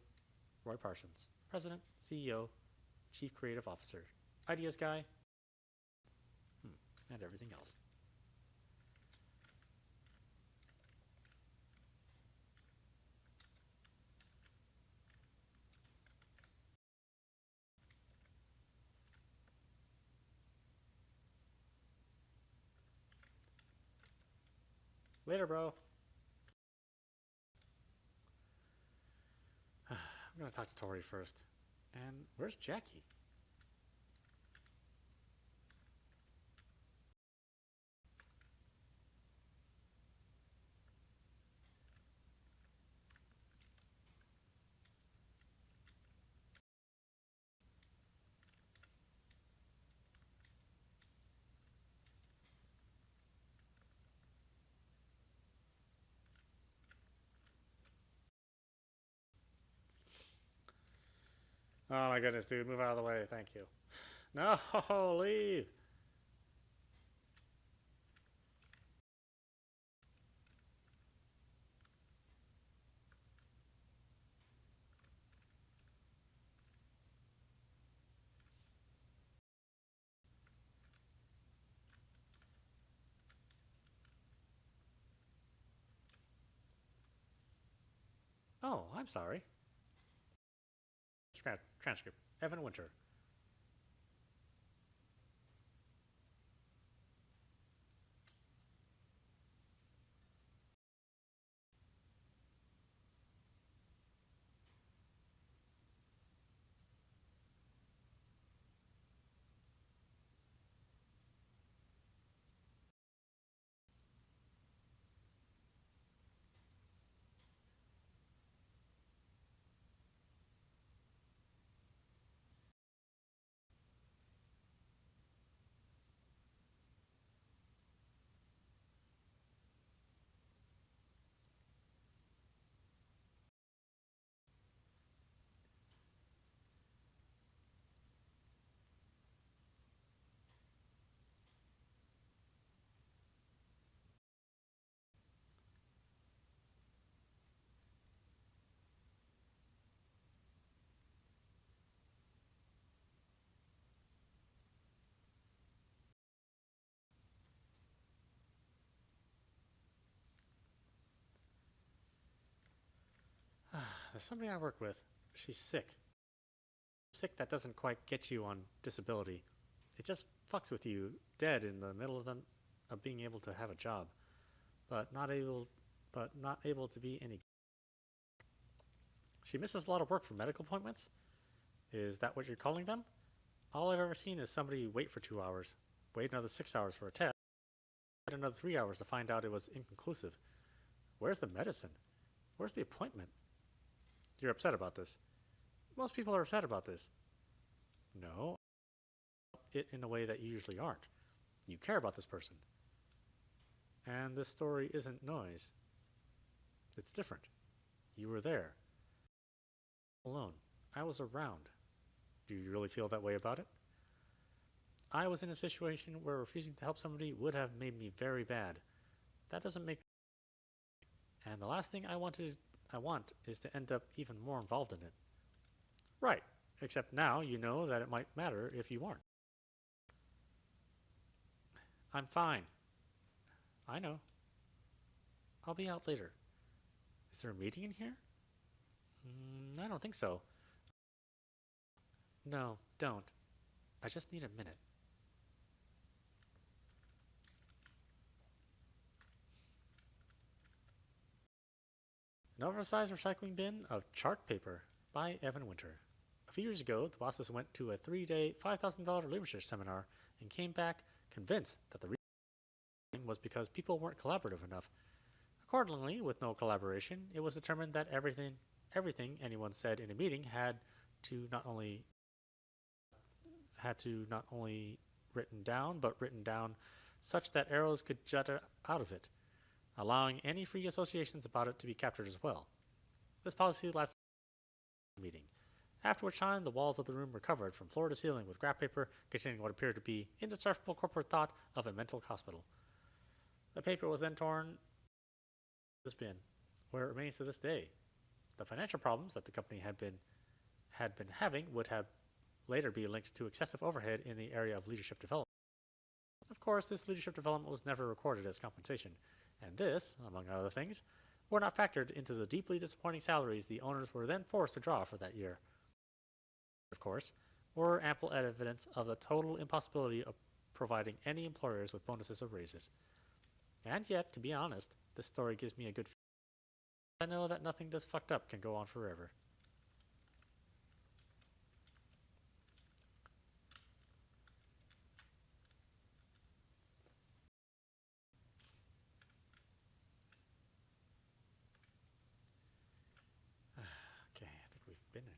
Roy Parsons, President, CEO, Chief Creative Officer, Ideas Guy, and everything else. Later, bro. I'm gonna talk to Tori first. And where's Jackie? Oh my goodness, dude, move out of the way, thank you. No, leave! Oh, I'm sorry. Transcript. Evan Winter. There's somebody I work with. She's sick. Sick that doesn't quite get you on disability. It just fucks with you dead in the middle of being able to have a job, but not able to be any. She misses a lot of work for medical appointments. Is that what you're calling them? All I've ever seen is somebody wait for 2 hours, wait another 6 hours for a test, wait another 3 hours to find out it was inconclusive. Where's the medicine? Where's the appointment? You're upset about this. Most people are upset about this. No, it in a way that you usually aren't. You care about this person. And this story isn't noise. It's different. You were there. Alone. I was around. Do you really feel that way about it? I was in a situation where refusing to help somebody would have made me very bad. That doesn't make. And the last thing I want is to end up even more involved in it. Right, except now you know that it might matter if you aren't. I'm fine. I know. I'll be out later. Is there a meeting in here? I don't think so. No, don't. I just need a minute. An oversized recycling bin of chart paper by Evan Winter. A few years ago, the bosses went to a 3-day, $5,000 leadership seminar and came back convinced that the reason was because people weren't collaborative enough. Accordingly, with no collaboration, it was determined that everything anyone said in a meeting had to not only written down, but written down such that arrows could jut out of it, allowing any free associations about it to be captured as well. This policy lasted the meeting, after which time the walls of the room were covered from floor to ceiling with graph paper containing what appeared to be indestructible corporate thought of a mental hospital. The paper was then torn in this bin, where it remains to this day. The financial problems that the company had been having would have later be linked to excessive overhead in the area of leadership development. Of course, this leadership development was never recorded as compensation, and this, among other things, were not factored into the deeply disappointing salaries the owners were then forced to draw for that year. Of course, were ample evidence of the total impossibility of providing any employers with bonuses or raises. And yet, to be honest, this story gives me a good feeling. I know that nothing this fucked up can go on forever. Okay, I think we've been in.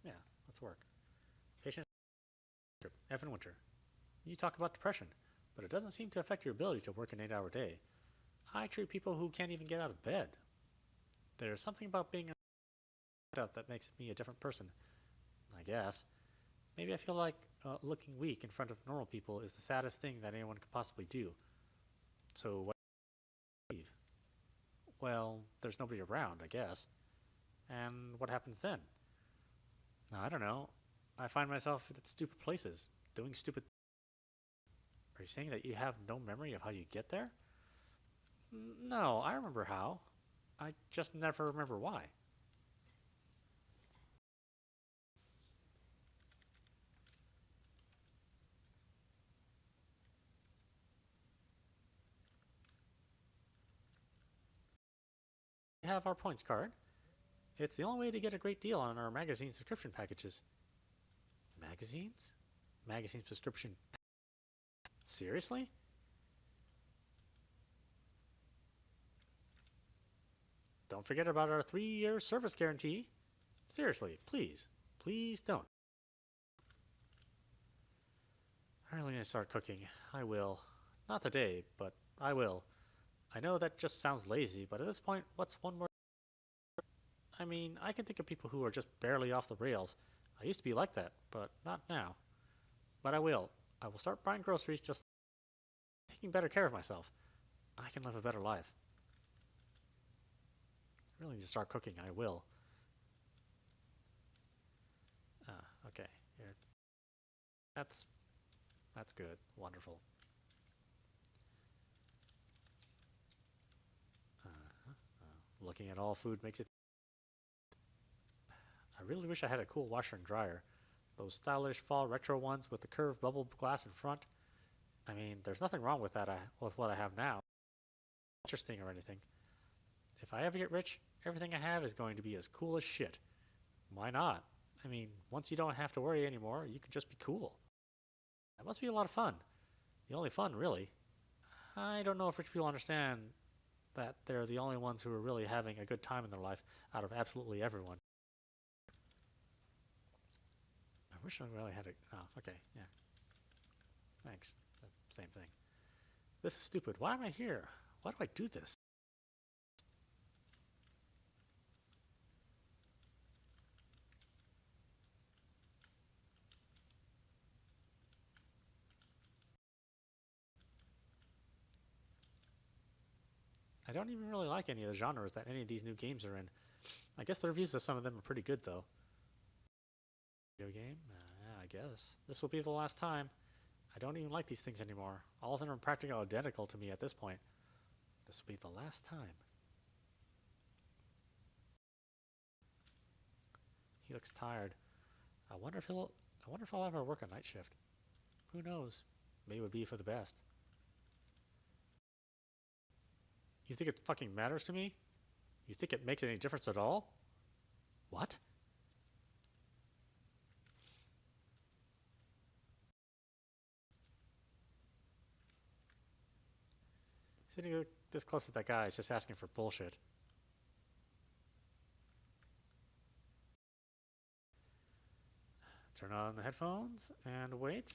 Yeah, let's work. Patient Evan Winter. You talk about depression, but it doesn't seem to affect your ability to work an 8-hour day. I treat people who can't even get out of bed. There's something about being out that makes me a different person, I guess. Maybe I feel like looking weak in front of normal people is the saddest thing that anyone could possibly do. So what do you leave? Well, there's nobody around, I guess. And what happens then? I don't know. I find myself at stupid places, doing stupid. Are you saying that you have no memory of how you get there? No, I remember how. I just never remember why. We have our points card. It's the only way to get a great deal on our magazine subscription packages. Magazines? Magazine subscription? Seriously? Don't forget about our 3-year service guarantee. Seriously, please. Please don't. I really need to start cooking. I will. Not today, but I will. I know that just sounds lazy, but at this point, what's one more? I mean, I can think of people who are just barely off the rails. I used to be like that, but not now. But I will. I will start buying groceries, just taking better care of myself. I can live a better life. I really need to start cooking. I will. Okay. Here, That's that's good. Wonderful. Looking at all food makes it. I really wish I had a cool washer and dryer. Those stylish fall retro ones with the curved bubble glass in front. I mean, there's nothing wrong with that. With what I have now. Interesting or anything. If I ever get rich, everything I have is going to be as cool as shit. Why not? I mean, once you don't have to worry anymore, you can just be cool. That must be a lot of fun. The only fun, really. I don't know if rich people understand that they're the only ones who are really having a good time in their life out of absolutely everyone. I wish I really had a. Oh, okay, yeah. Thanks. Same thing. This is stupid. Why am I here? Why do I do this? I don't even really like any of the genres that any of these new games are in. I guess the reviews of some of them are pretty good, though. Video game? Yeah, I guess. This will be the last time. I don't even like these things anymore. All of them are practically identical to me at this point. This will be the last time. He looks tired. I wonder if I'll ever work a night shift. Who knows? Maybe it would be for the best. You think it fucking matters to me? You think it makes any difference at all? What? Sitting this close to that guy is just asking for bullshit. Turn on the headphones and wait.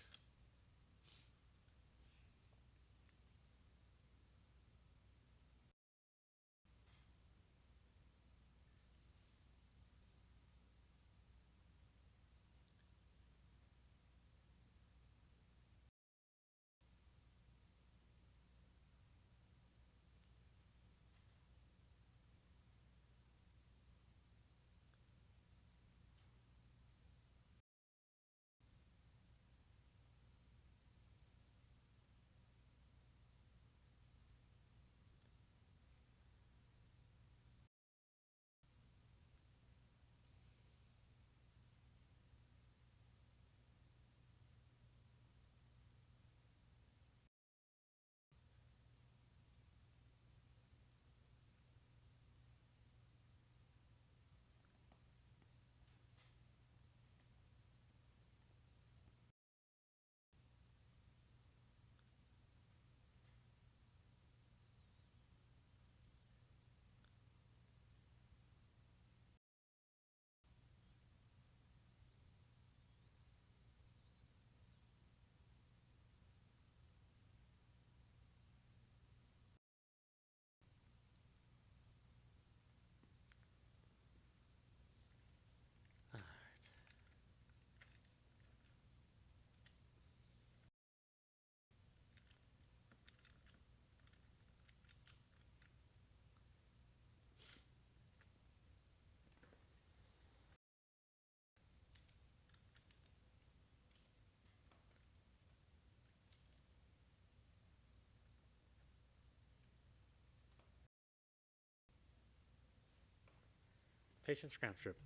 Patience transcript.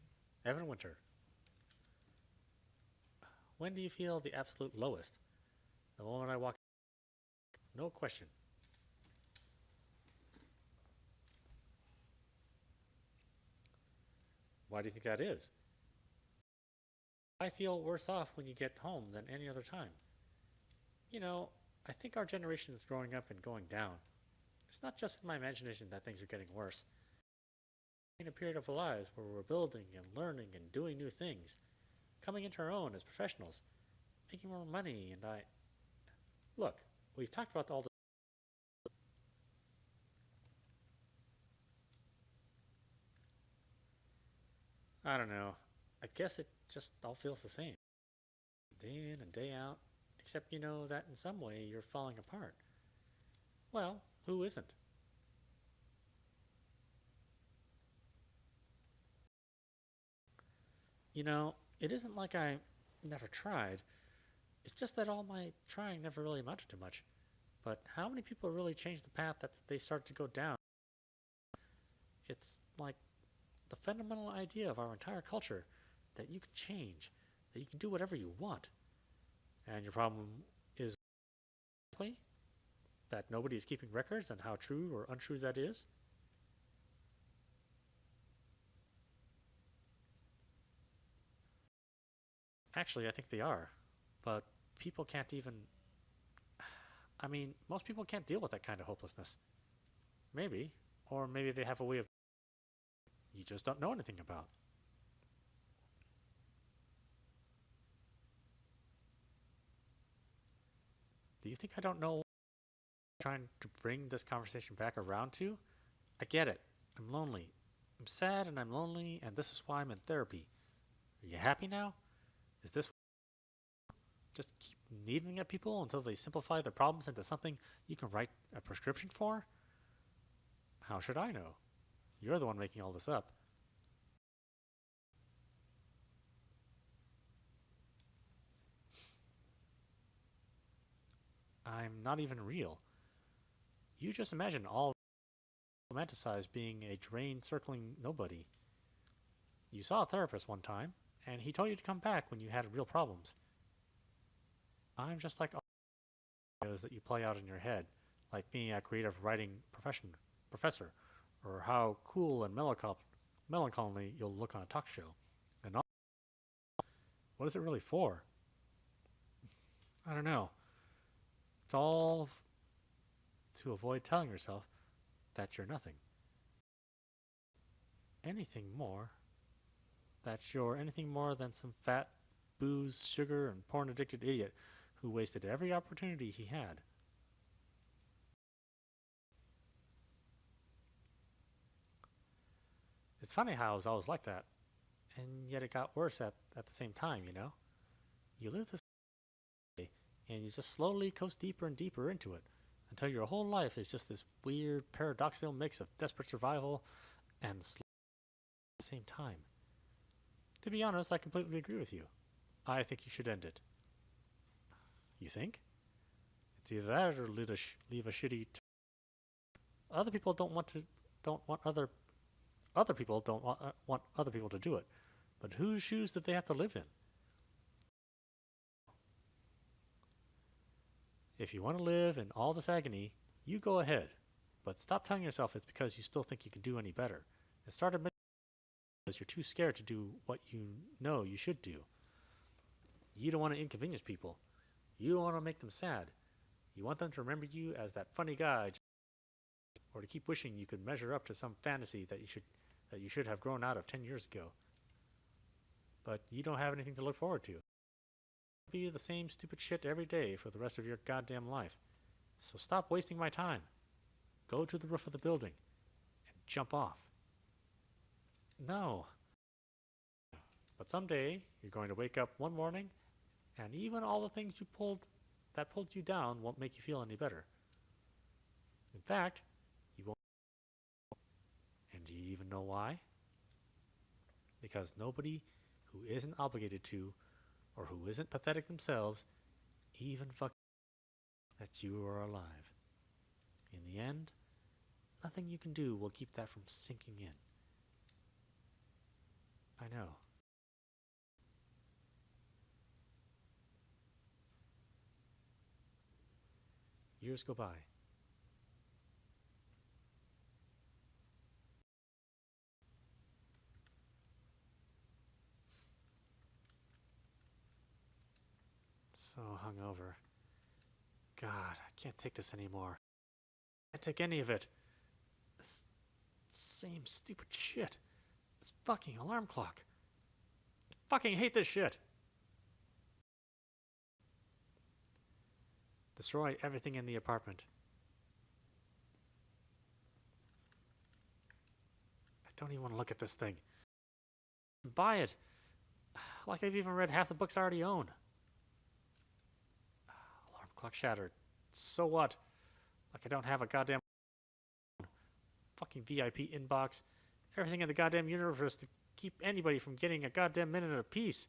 Evan Winter. When do you feel the absolute lowest? The moment I walk. No question. Why do you think that is? I feel worse off when you get home than any other time. You know, I think our generation is growing up and going down. It's not just in my imagination that things are getting worse. In a period of our lives where we're building and learning and doing new things, coming into our own as professionals, making more money, and I. Look, we've talked about all the. I don't know. I guess it just all feels the same. Day in and day out, except you know that in some way you're falling apart. Well, who isn't? You know, it isn't like I never tried. It's just that all my trying never really amounted to much. But how many people really change the path that they start to go down? It's like the fundamental idea of our entire culture that you can change, that you can do whatever you want. And your problem is that nobody is keeping records and how true or untrue that is. Actually, I think they are. But people can't even. I mean, most people can't deal with that kind of hopelessness. Maybe. Or maybe they have a way of you just don't know anything about. Do you think I don't know what I'm trying to bring this conversation back around to? I get it. I'm lonely. I'm sad and I'm lonely, and this is why I'm in therapy. Are you happy now? Is this just keep needling at people until they simplify their problems into something you can write a prescription for? How should I know? You're the one making all this up. I'm not even real. You just imagine all romanticized being a drain circling nobody. You saw a therapist one time, and he told you to come back when you had real problems. I'm just like all those that you play out in your head, like being a creative writing professor, or how cool and melancholy you'll look on a talk show. And all, what is it really for? I don't know. It's all to avoid telling yourself that you're nothing. Anything more. That you're anything more than some fat, booze, sugar, and porn addicted idiot who wasted every opportunity he had. It's funny how I was always like that, and yet it got worse at the same time, you know? You live this way, and you just slowly coast deeper and deeper into it until your whole life is just this weird, paradoxical mix of desperate survival and slow at the same time. To be honest, I completely agree with you. I think you should end it. You think? It's either that or leave a shitty. Other people don't want other people don't want other people to do it. But whose shoes did they have to live in? If you want to live in all this agony, you go ahead. But stop telling yourself it's because you still think you can do any better. And start admitting because you're too scared to do what you know you should do. You don't want to inconvenience people. You don't want to make them sad. You want them to remember you as that funny guy, or to keep wishing you could measure up to some fantasy that you should have grown out of 10 years ago. But you don't have anything to look forward to. Be the same stupid shit every day for the rest of your goddamn life. So stop wasting my time. Go to the roof of the building and jump off. No. But someday you're going to wake up one morning and even all the things that pulled you down won't make you feel any better. In fact, you won't. And do you even know why? Because nobody who isn't obligated to, or who isn't pathetic themselves, even fucking that you are alive. In the end, nothing you can do will keep that from sinking in. I know. Years go by. So hungover. God, I can't take this anymore. I can't take any of it. This same stupid shit. This fucking alarm clock. I fucking hate this shit. Destroy everything in the apartment. I don't even want to look at this thing. Buy it. Like I've even read half the books I already own. Alarm clock shattered. So what? Like I don't have a goddamn fucking VIP inbox. Everything in the goddamn universe to keep anybody from getting a goddamn minute of peace.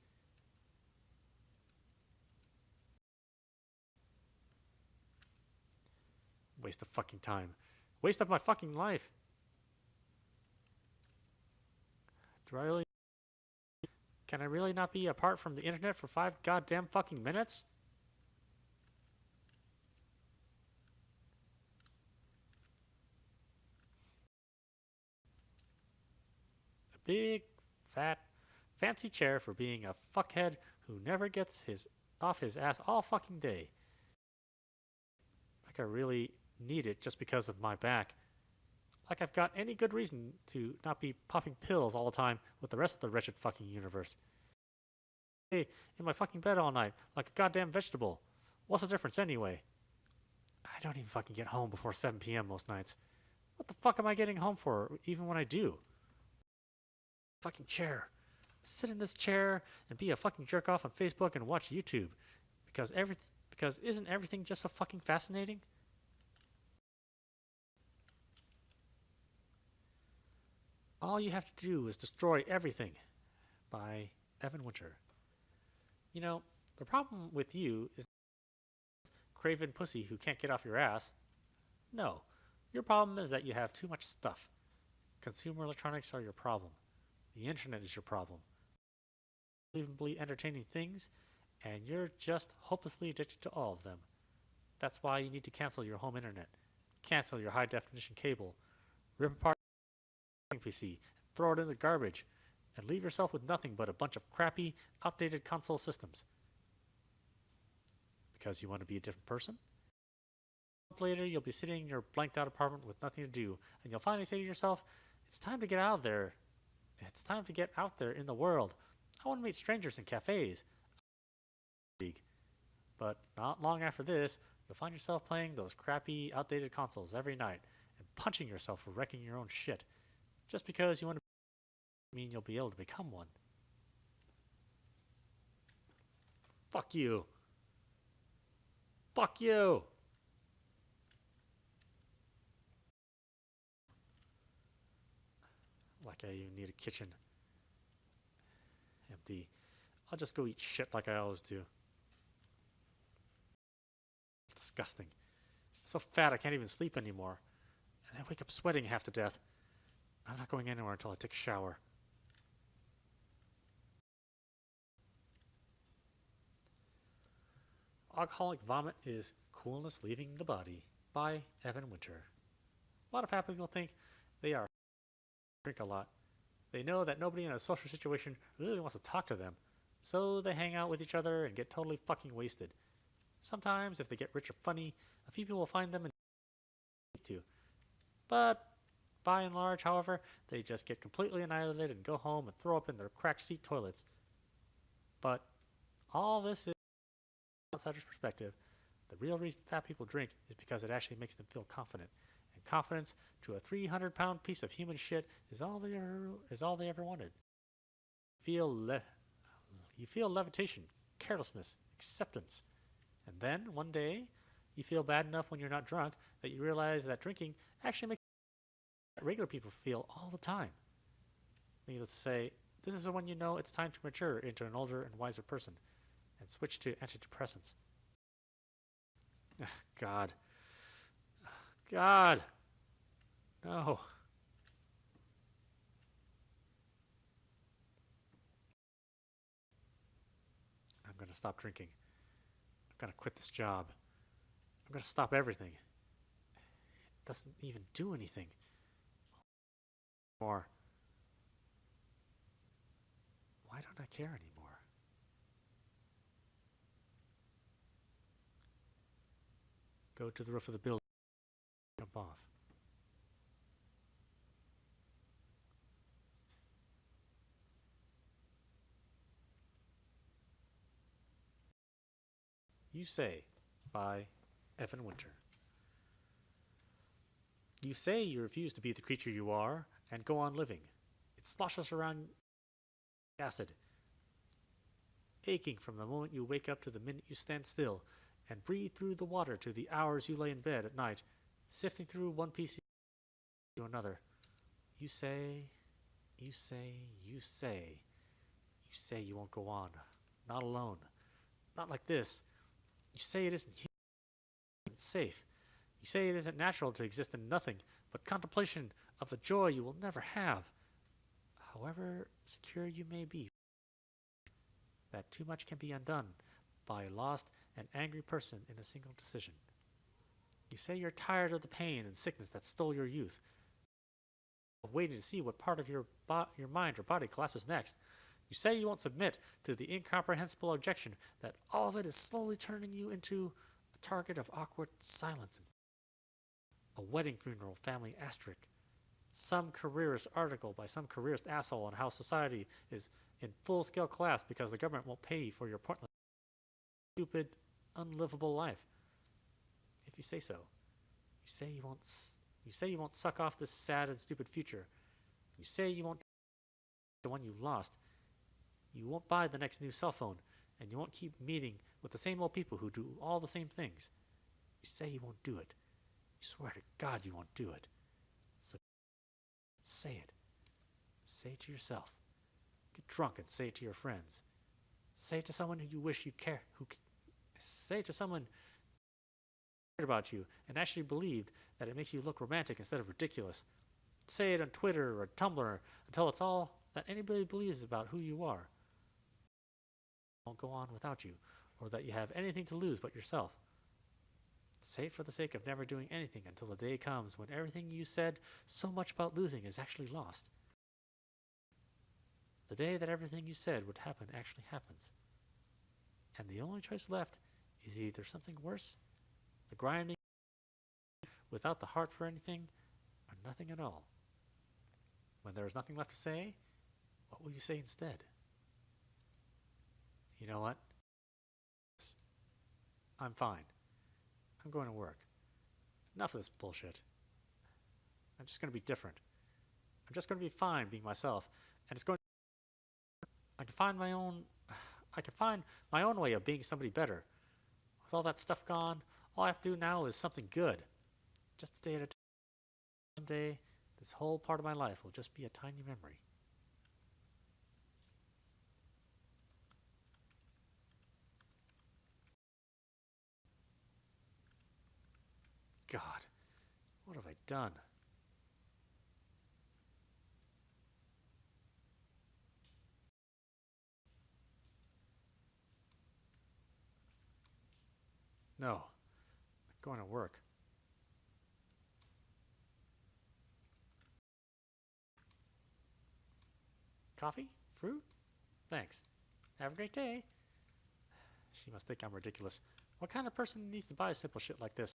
Waste of fucking time. Waste of my fucking life. Do I really... Can I really not be apart from the internet for 5 goddamn fucking minutes? A big, fat, fancy chair for being a fuckhead who never gets off his ass all fucking day. Like I really need it just because of my back. Like I've got any good reason to not be popping pills all the time with the rest of the wretched fucking universe. Hey, in my fucking bed all night, like a goddamn vegetable. What's the difference anyway? I don't even fucking get home before 7 p.m. most nights. What the fuck am I getting home for, even when I do? Fucking chair. Sit in this chair and be a fucking jerk off on Facebook and watch YouTube. Because isn't everything just so fucking fascinating? All you have to do is destroy everything. By Evan Winter. You know, the problem with you is craven pussy who can't get off your ass. No, your problem is that you have too much stuff. Consumer electronics are your problem. The internet is your problem. Unbelievably entertaining things, and you're just hopelessly addicted to all of them. That's why you need to cancel your home internet, cancel your high definition cable, rip apart your PC, throw it in the garbage, and leave yourself with nothing but a bunch of crappy, outdated console systems. Because you want to be a different person? Later, you'll be sitting in your blanked out apartment with nothing to do, and you'll finally say to yourself, it's time to get out there. It's time to get out there in the world. I want to meet strangers in cafes. But not long after this, you'll find yourself playing those crappy, outdated consoles every night and punching yourself for wrecking your own shit. Just because you want to mean you'll be able to become one. Fuck you. Fuck you. Like I even need a kitchen. Empty. I'll just go eat shit like I always do. Disgusting. I'm so fat I can't even sleep anymore. And I wake up sweating half to death. I'm not going anywhere until I take a shower. Alcoholic Vomit is Coolness Leaving the Body by Evan Winter. A lot of happy people think they are drink a lot. They know that nobody in a social situation really wants to talk to them, so they hang out with each other and get totally fucking wasted. Sometimes, if they get rich or funny, a few people will find them and to. But by and large, however, they just get completely annihilated and go home and throw up in their cracked seat toilets. But all this is, from an outsider's perspective, the real reason fat people drink is because it actually makes them feel confident. And confidence to a 300-pound piece of human shit is all they ever wanted. You feel levitation, carelessness, acceptance. And then, one day, you feel bad enough when you're not drunk that you realize that drinking actually makes regular people feel all the time. Needless to say, this is when you know it's time to mature into an older and wiser person and switch to antidepressants. God. God. No. I'm going to stop drinking. I'm going to quit this job. I'm going to stop everything. It doesn't even do anything. More. Why don't I care anymore? Go to the roof of the building. Jump off. You Say by Evan Winter. You say you refuse to be the creature you are and go on living. It sloshes around acid, aching from the moment you wake up to the minute you stand still and breathe through the water to the hours you lay in bed at night, sifting through one piece to another. You say you won't go on. Not alone. Not like this. You say it isn't safe. You say it isn't natural to exist in nothing but contemplation of the joy you will never have. However secure you may be, that too much can be undone by a lost and angry person in a single decision. You say you're tired of the pain and sickness that stole your youth, waiting to see what part of your mind or body collapses next. You say you won't submit to the incomprehensible objection that all of it is slowly turning you into a target of awkward silence, a wedding funeral family asterisk, some careerist article by some careerist asshole on how society is in full-scale collapse because the government won't pay for your pointless, stupid, unlivable life. If you say so, you say you won't suck off this sad and stupid future. You say you won't the one you lost. You won't buy the next new cell phone, and you won't keep meeting with the same old people who do all the same things. You say you won't do it. You swear to God you won't do it. So say it. Say it to yourself. Get drunk and say it to your friends. Say it to someone who you wish you care. Say it to someone who cared about you and actually believed that it makes you look romantic instead of ridiculous. Say it on Twitter or Tumblr until it's all that anybody believes about who you are. Won't go on without you, or that you have anything to lose but yourself. Say it for the sake of never doing anything until the day comes when everything you said so much about losing is actually lost. The day that everything you said would happen actually happens. And the only choice left is either something worse, the grinding without the heart for anything, or nothing at all. When there is nothing left to say, what will you say instead? You know what? I'm fine. I'm going to work. Enough of this bullshit. I'm just going to be different. I'm just going to be fine being myself, and it's going to, I can find my own way of being somebody better. With all that stuff gone, all I have to do now is something good. Just a day at a time. Someday, this whole part of my life will just be a tiny memory. God, what have I done? No, I'm going to work. Coffee? Fruit? Thanks. Have a great day. She must think I'm ridiculous. What kind of person needs to buy simple shit like this?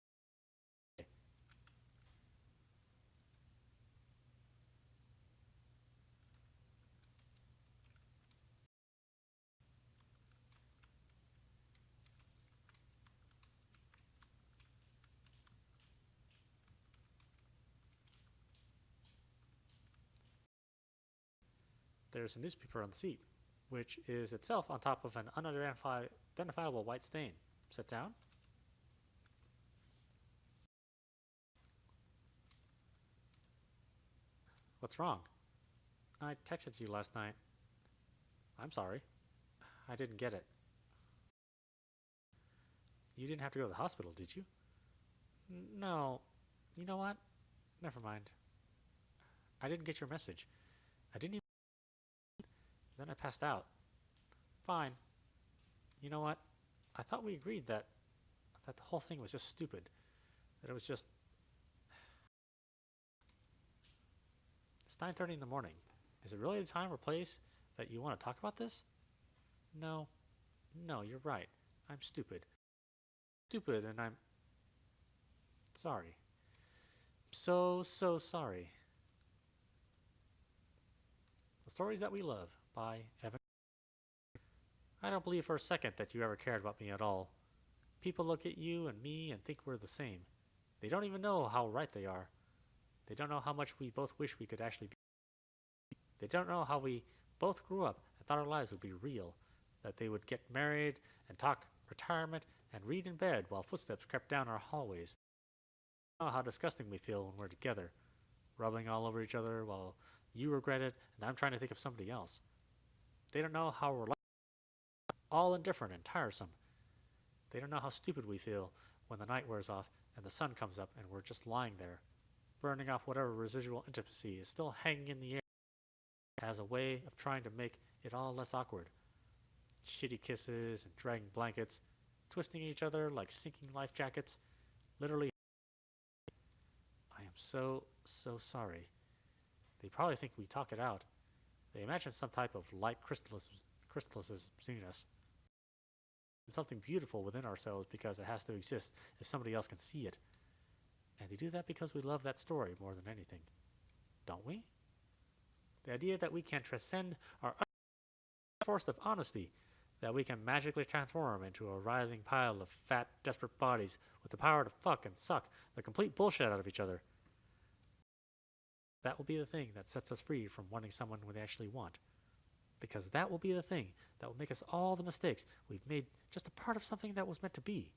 There's a newspaper on the seat, which is itself on top of an unidentifiable white stain. Sit down. What's wrong? I texted you last night. I'm sorry. I didn't get it. You didn't have to go to the hospital, did you? No. You know what? Never mind. I didn't get your message. I didn't even... Then I passed out. Fine. You know what? I thought we agreed that the whole thing was just stupid. That it was just... It's 9:30 in the morning. Is it really the time or place that you want to talk about this? No. No, you're right. I'm stupid. Stupid, and I'm... sorry. So sorry. The Stories That We Love by Evan. I don't believe for a second that you ever cared about me at all. People look at you and me and think we're the same. They don't even know how right they are. They don't know how much we both wish we could actually be. They don't know how we both grew up and thought our lives would be real, that they would get married and talk retirement and read in bed while footsteps crept down our hallways. They don't know how disgusting we feel when we're together, rubbing all over each other while you regret it and I'm trying to think of somebody else. They don't know how we're all indifferent and tiresome. They don't know how stupid we feel when the night wears off and the sun comes up and we're just lying there, burning off whatever residual intimacy is still hanging in the air as a way of trying to make it all less awkward. Shitty kisses and dragging blankets, twisting each other like sinking life jackets. Literally, I am so sorry. They probably think we talk it out. They imagine some type of light crystallises between us. And something beautiful within ourselves because it has to exist if somebody else can see it. And they do that because we love that story more than anything. Don't we? The idea that we can transcend our force of honesty, that we can magically transform into a writhing pile of fat, desperate bodies with the power to fuck and suck the complete bullshit out of each other. That will be the thing that sets us free from wanting someone we actually want. Because that will be the thing that will make us all the mistakes we've made just a part of something that was meant to be.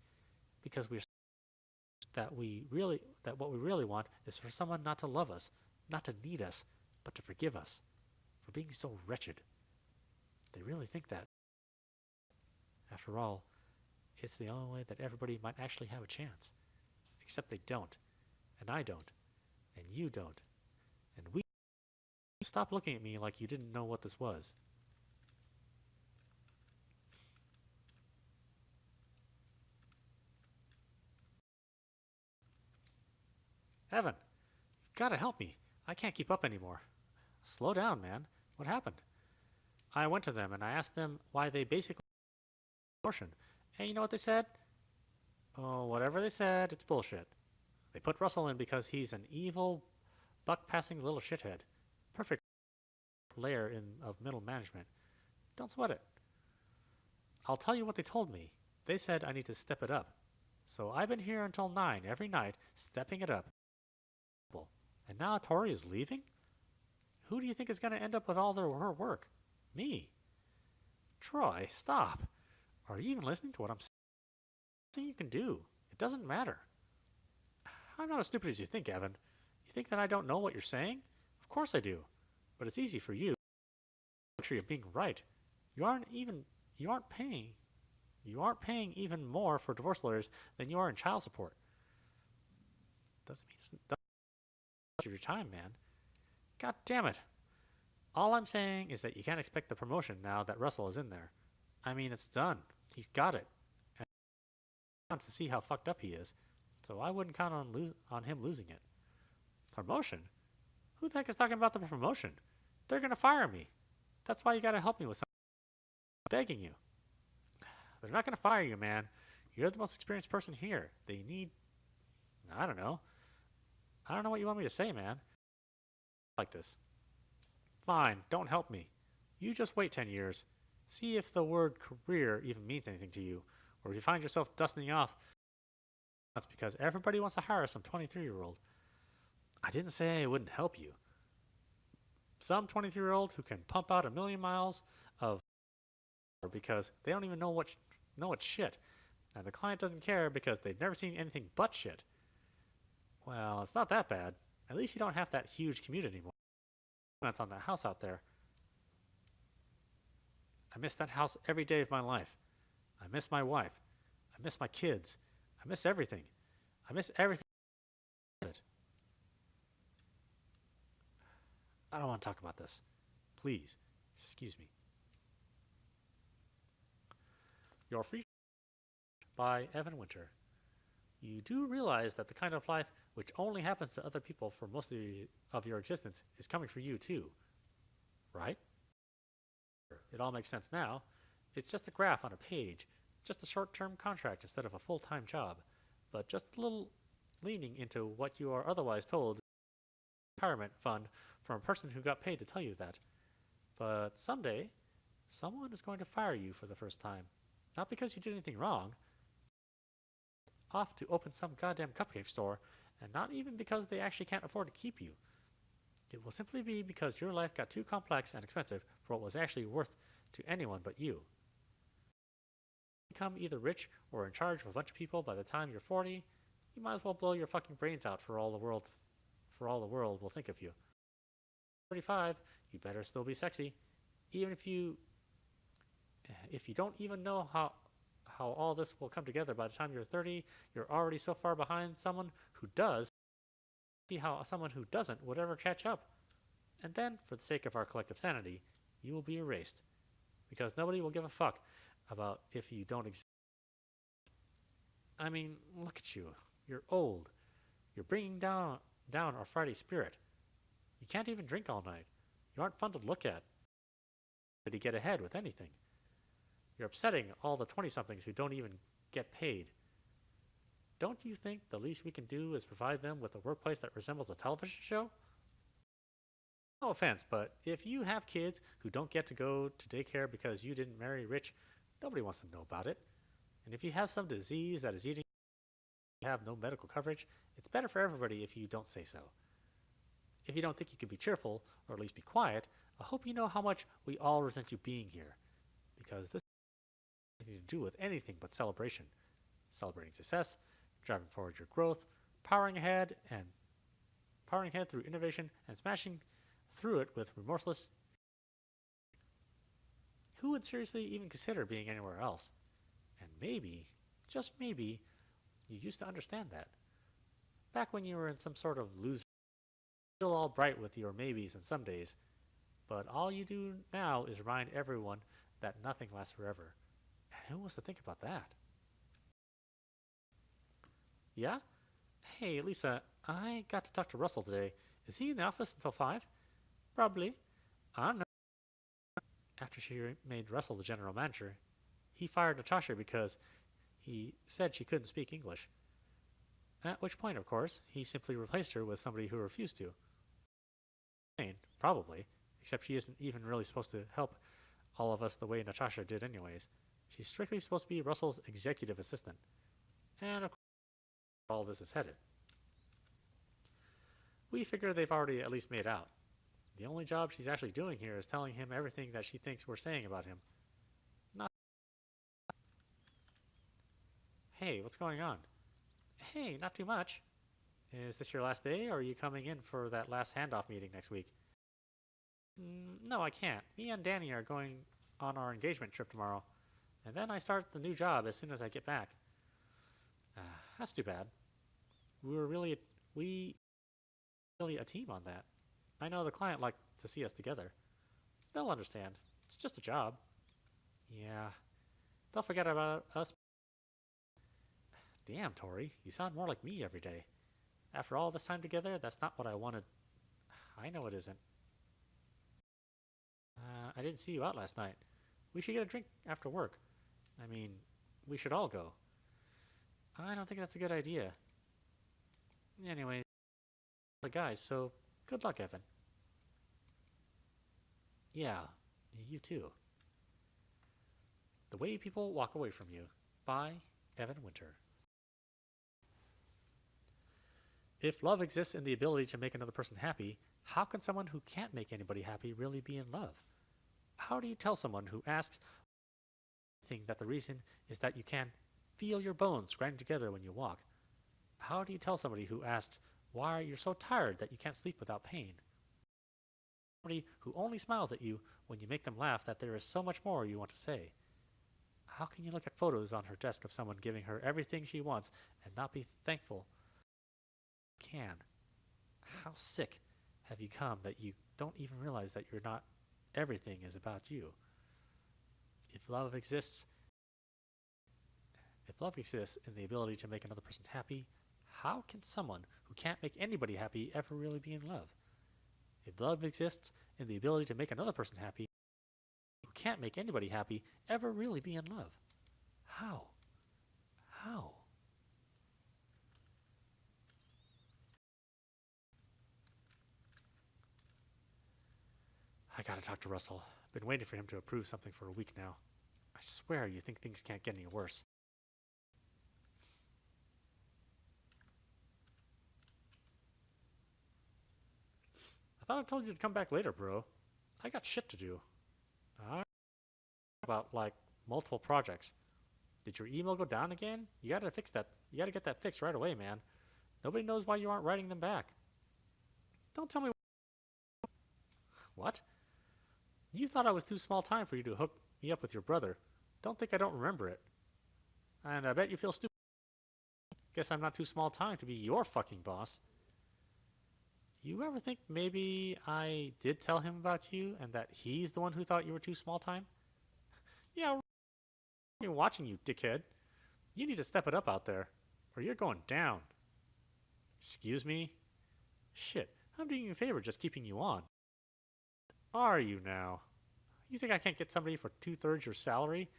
Because what we really want is for someone not to love us, not to need us, but to forgive us for being so wretched. They really think that. After all, it's the only way that everybody might actually have a chance. Except they don't. And I don't. And you don't. And we... Stop looking at me like you didn't know what this was. Evan, you've got to help me. I can't keep up anymore. Slow down, man. What happened? I went to them and I asked them why they basically abortion. And you know what they said? Oh, whatever they said, it's bullshit. They put Russell in because he's an evil, buck-passing little shithead. Perfect layer of middle management. Don't sweat it. I'll tell you what they told me. They said I need to step it up. So I've been here until 9 every night, stepping it up. And now Tori is leaving? Who do you think is going to end up with all her work? Me. Troy, stop. Are you even listening to what I'm saying? Nothing you can do. It doesn't matter. I'm not as stupid as you think, Evan. You think that I don't know what you're saying? Of course I do. But it's easy for you. Make sure you're being right. You aren't paying even more for divorce lawyers than you are in child support. Doesn't mean it's your time, man. God damn it. All I'm saying is that you can't expect the promotion now that Russell is in there. I mean, it's done. He's got it. And I want to see how fucked up he is. So I wouldn't count on him losing it. Promotion? Who the heck is talking about the promotion? They're going to fire me. That's why you got to help me with something. I'm begging you. They're not going to fire you, man. You're the most experienced person here. They need... I don't know what you want me to say, man. Like this. Fine, don't help me. You just wait 10 years. See if the word career even means anything to you. Or if you find yourself dusting off, that's because everybody wants to hire some 23-year-old. I didn't say it wouldn't help you. Some 23-year-old who can pump out 1,000,000 miles of because they don't even know what's shit. And the client doesn't care because they've never seen anything but shit. Well, it's not that bad. At least you don't have that huge commute anymore. That's on that house out there. I miss that house every day of my life. I miss my wife. I miss my kids. I miss everything. I miss everything. I don't want to talk about this. Please, excuse me. Your Free by Evan Winter. You do realize that the kind of life which only happens to other people for most of your existence is coming for you too, right? It all makes sense now. It's just a graph on a page, just a short-term contract instead of a full-time job, but just a little leaning into what you are otherwise told retirement fund from a person who got paid to tell you that. But someday, someone is going to fire you for the first time. Not because you did anything wrong, off to open some goddamn cupcake store, and not even because they actually can't afford to keep you. It will simply be because your life got too complex and expensive for what was actually worth to anyone but you. Become either rich or in charge of a bunch of people by the time you're 40, you might as well blow your fucking brains out for all the world will think of you. 35, you better still be sexy, even if you don't even know how all this will come together by the time you're 30. You're already so far behind someone who does. See how someone who doesn't would ever catch up. And then, for the sake of our collective sanity, you will be erased. Because nobody will give a fuck about if you don't exist. I mean, look at you. You're old. You're bringing down our Friday spirit. You can't even drink all night. You aren't fun to look at. To get ahead with anything. You're upsetting all the 20-somethings who don't even get paid. Don't you think the least we can do is provide them with a workplace that resembles a television show? No offense, but if you have kids who don't get to go to daycare because you didn't marry rich, nobody wants to know about it. And if you have some disease that is eating you have no medical coverage, it's better for everybody if you don't say so. If you don't think you can be cheerful, or at least be quiet, I hope you know how much we all resent you being here. Because this has nothing to do with anything but celebration. Celebrating success, driving forward your growth, powering ahead through innovation, and smashing through it with remorseless. Who would seriously even consider being anywhere else? And maybe, just maybe, you used to understand that. Back when you were in some sort of loser, still all bright with your maybes and somedays. But all you do now is remind everyone that nothing lasts forever. And who wants to think about that? Yeah? Hey, Lisa, I got to talk to Russell today. Is he in the office until 5? Probably. I don't know. After she made Russell the general manager, he fired Natasha because he said she couldn't speak English. At which point, of course, he simply replaced her with somebody who refused to. Probably, except she isn't even really supposed to help all of us the way Natasha did anyways. She's strictly supposed to be Russell's executive assistant. And of course, all this is headed. We figure they've already at least made out. The only job she's actually doing here is telling him everything that she thinks we're saying about him. Not. Hey, what's going on? Hey, not too much. Is this your last day, or are you coming in for that last handoff meeting next week? No, I can't. Me and Danny are going on our engagement trip tomorrow, and then I start the new job as soon as I get back. That's too bad. We were really a team on that. I know the client liked to see us together. They'll understand. It's just a job. Yeah. They'll forget about us. Damn, Tori, you sound more like me every day. After all this time together, that's not what I wanted. I know it isn't. I didn't see you out last night. We should get a drink after work. I mean, we should all go. I don't think that's a good idea. Anyway, the guys, so good luck, Evan. Yeah, you too. The Way People Walk Away From You by Evan Winter. If love exists in the ability to make another person happy, how can someone who can't make anybody happy really be in love? How do you tell someone who asks that the reason is that you can feel your bones grinding together when you walk? How do you tell somebody who asks why you're so tired that you can't sleep without pain? Somebody who only smiles at you when you make them laugh that there is so much more you want to say? How can you look at photos on her desk of someone giving her everything she wants and not be thankful? Can. How sick have you come that you don't even realize that everything is about you? If love exists in the ability to make another person happy, how can someone who can't make anybody happy ever really be in love? If love exists in the ability to make another person happy, who can't make anybody happy ever really be in love? How? How? I gotta talk to Russell. Been waiting for him to approve something for a week now. I swear you think things can't get any worse. I thought I told you to come back later, bro. I got shit to do. About, multiple projects. Did your email go down again? You gotta fix that. You gotta get that fixed right away, man. Nobody knows why you aren't writing them back. Don't tell me. What? You thought I was too small time for you to hook me up with your brother. Don't think I don't remember it. And I bet you feel stupid. Guess I'm not too small time to be your fucking boss. You ever think maybe I did tell him about you and that he's the one who thought you were too small time? Yeah, I'm watching you, dickhead. You need to step it up out there, or you're going down. Excuse me? Shit, I'm doing you a favor just keeping you on. Are you now? You think I can't get somebody for 2/3 your salary,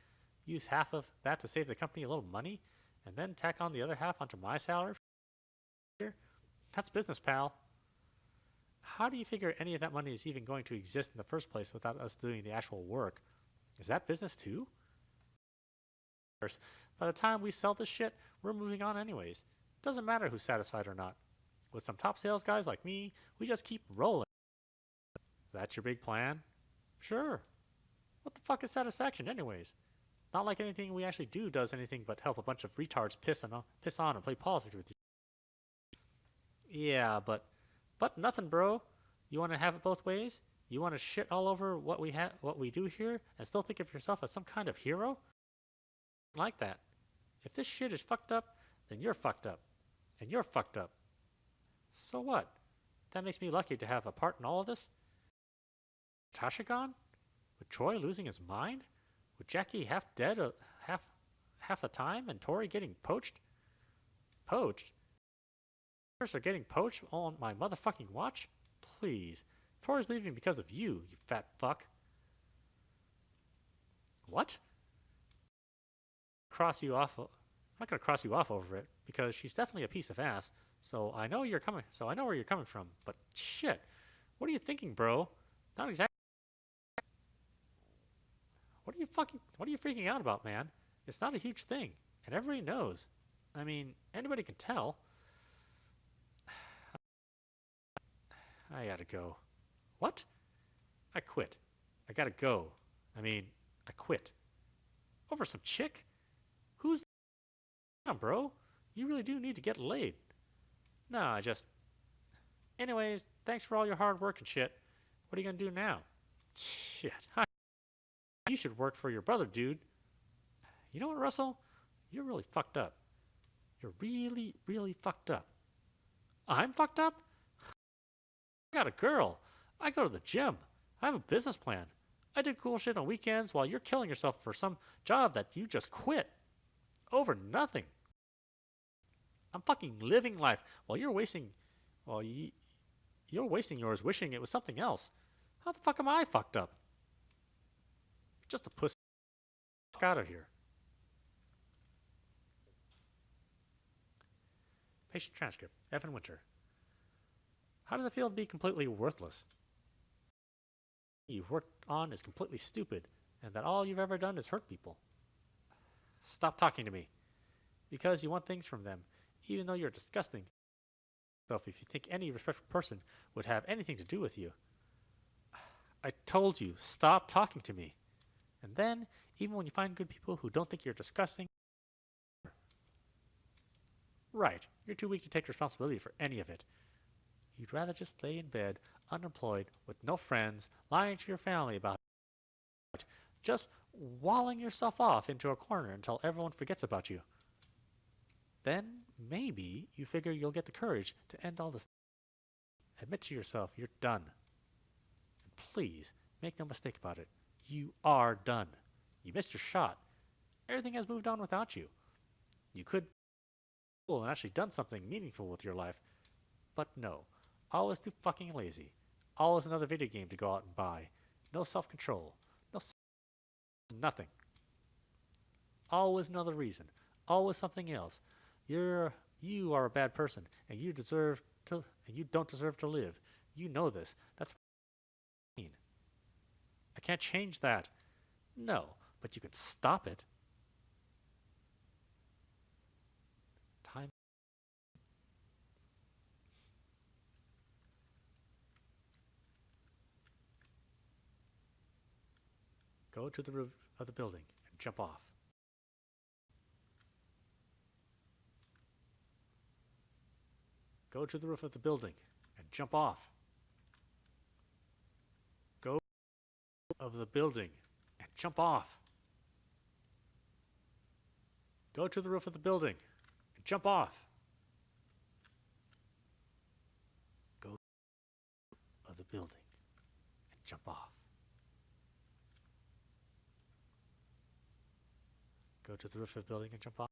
use half of that to save the company a little money, and then tack on the other half onto my salary? That's business, pal. How do you figure any of that money is even going to exist in the first place without us doing the actual work? Is that business too? By the time we sell this shit, we're moving on anyways. Doesn't matter who's satisfied or not. With some top sales guys like me, we just keep rolling. Is that your big plan? Sure. What the fuck is satisfaction anyways? Not like anything we actually do does anything but help a bunch of retards piss on and play politics with you. Yeah, but nothing, bro. You want to have it both ways? You want to shit all over what we do here and still think of yourself as some kind of hero? Like that. If this shit is fucked up, then you're fucked up. And you're fucked up. So what? That makes me lucky to have a part in all of this? Tasha gone? With Troy losing his mind? With Jackie half dead half the time and Tori getting poached? Poached? Are getting poached on my motherfucking watch? Please. Tori's leaving because of you, you fat fuck. What? I'm not gonna cross you off over it because she's definitely a piece of ass. So I know where you're coming from. But shit, what are you thinking, bro? Not exactly. What are you freaking out about, man? It's not a huge thing, and everybody knows. I mean, anybody can tell. I gotta go. What? I quit. I gotta go. I quit. Over some chick? Who's down, bro? You really do need to get laid. No, I just... Anyways, thanks for all your hard work and shit. What are you gonna do now? Shit. You should work for your brother, dude. You know what, Russell? You're really fucked up. You're really, really fucked up. I'm fucked up? I got a girl. I go to the gym. I have a business plan. I do cool shit on weekends while you're killing yourself for some job that you just quit. Over nothing. I'm fucking living life while you're wasting yours wishing it was something else. How the fuck am I fucked up? Just a pussy. Fuck out of here. Patient transcript. Evan Winter. How does it feel to be completely worthless? You've worked on is completely stupid, and that all you've ever done is hurt people. Stop talking to me. Because you want things from them, even though you're disgusting. If you think any respectful person would have anything to do with you. I told you, stop talking to me. And then, even when you find good people who don't think you're disgusting, right, you're too weak to take responsibility for any of it. You'd rather just lay in bed, unemployed, with no friends, lying to your family about it, just walling yourself off into a corner until everyone forgets about you. Then, maybe, you figure you'll get the courage to end all this. Admit to yourself you're done. And please, make no mistake about it. You are done. You missed your shot. Everything has moved on without you. You could and actually done something meaningful with your life. But no. Always too fucking lazy. Always another video game to go out and buy. No self-control. Nothing. Always another reason. Always something else. You are a bad person, and you don't deserve to live. You know this. That's what I mean. I can't change that. No, but you can stop it. Time. Go to the roof of the building and jump off. Go to the roof of the building and jump off. Go of the building and jump off. Go to the roof of the building and jump off. Go to the roof of the building and jump off. Go to the roof of the building and jump off.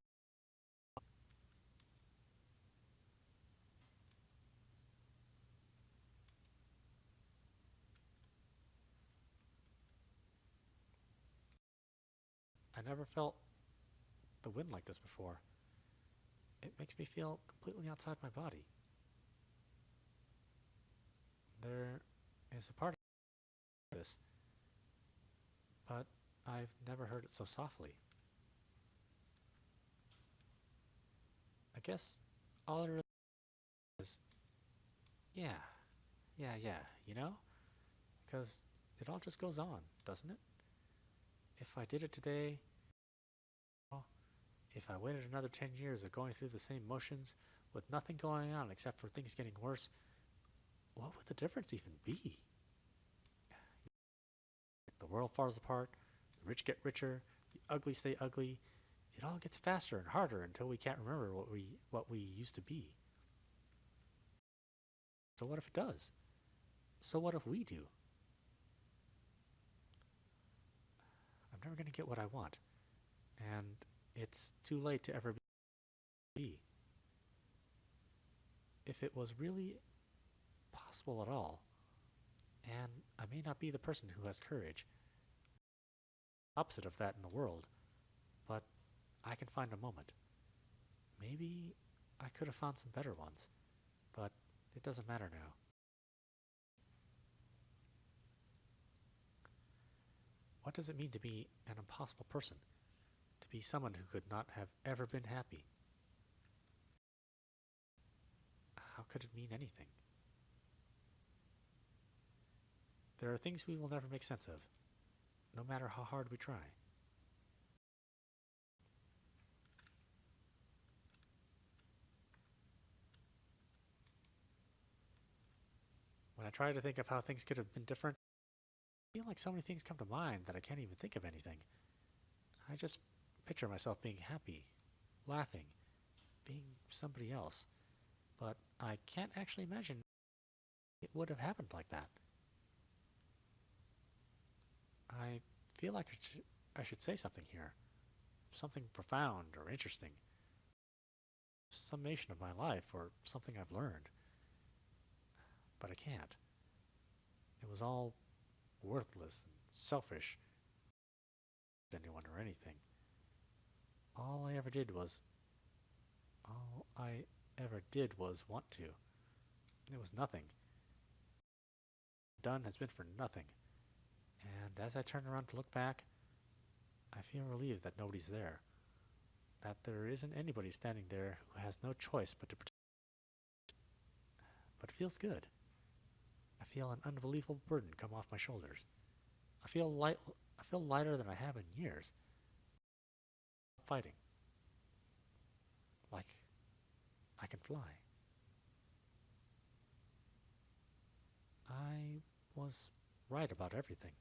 I never felt the wind like this before. It makes me feel completely outside my body. There is a part of this, but I've never heard it so softly. I guess all it really is, yeah, you know? Because it all just goes on, doesn't it? If I did it today, if I waited another 10 years of going through the same motions with nothing going on except for things getting worse, what would the difference even be? The world falls apart, the rich get richer, the ugly stay ugly. It all gets faster and harder until we can't remember what we used to be. So what if it does? So what if we do? I'm never going to get what I want, and it's too late to ever be. If it was really possible at all, and I may not be the person who has courage, opposite of that in the world, but I can find a moment. Maybe I could have found some better ones, but it doesn't matter now. What does it mean to be an impossible person? To be someone who could not have ever been happy? How could it mean anything? There are things we will never make sense of, no matter how hard we try. When I try to think of how things could have been different, I feel like so many things come to mind that I can't even think of anything. I just picture myself being happy, laughing, being somebody else. But I can't actually imagine it would have happened like that. I feel like I should say something here. Something profound or interesting. Summation of my life or something I've learned. But I can't. It was all worthless and selfish. Anyone or anything. All I ever did was want to. It was nothing. Done has been for nothing. And as I turn around to look back, I feel relieved that nobody's there. That there isn't anybody standing there who has no choice but to protect. But it feels good. I feel an unbelievable burden come off my shoulders. I feel lighter than I have in years. Fighting. Like I can fly. I was right about everything.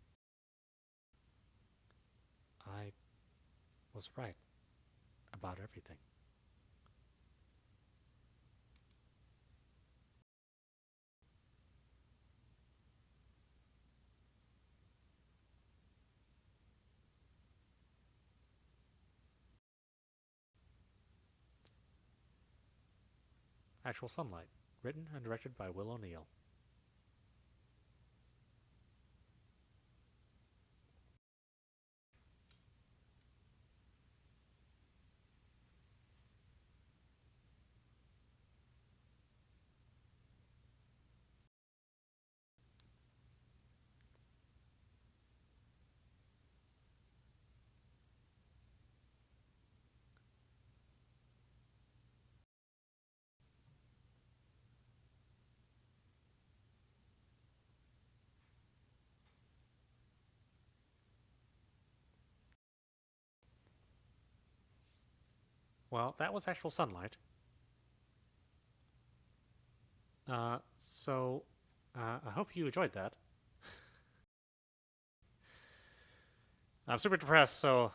I was right about everything. Actual Sunlight, written and directed by Will O'Neill. Well, that was Actual Sunlight. I hope you enjoyed that. I'm super depressed, so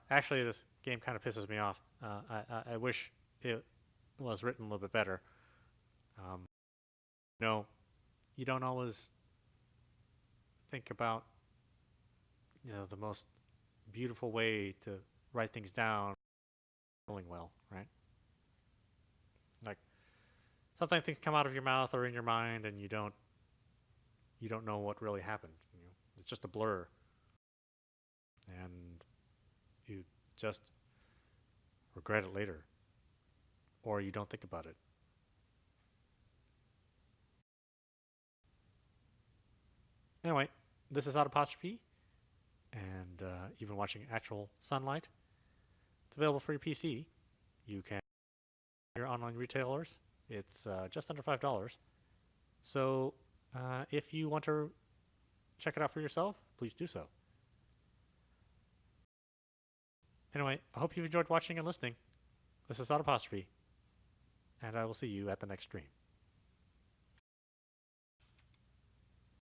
actually this game kind of pisses me off. I wish it was written a little bit better. Um, no, you don't always think about the most beautiful way to write things down, rolling well, right? Like sometimes things come out of your mouth or in your mind, and you don't know what really happened. It's just a blur, and you just regret it later, or you don't think about it. Anyway, this is Audapostrophe, and you've been watching Actual Sunlight. It's available for your PC. You can your online retailers. It's just under $5. So if you want to check it out for yourself, please do so. Anyway, I hope you've enjoyed watching and listening. This is Audapostrophe, and I will see you at the next stream.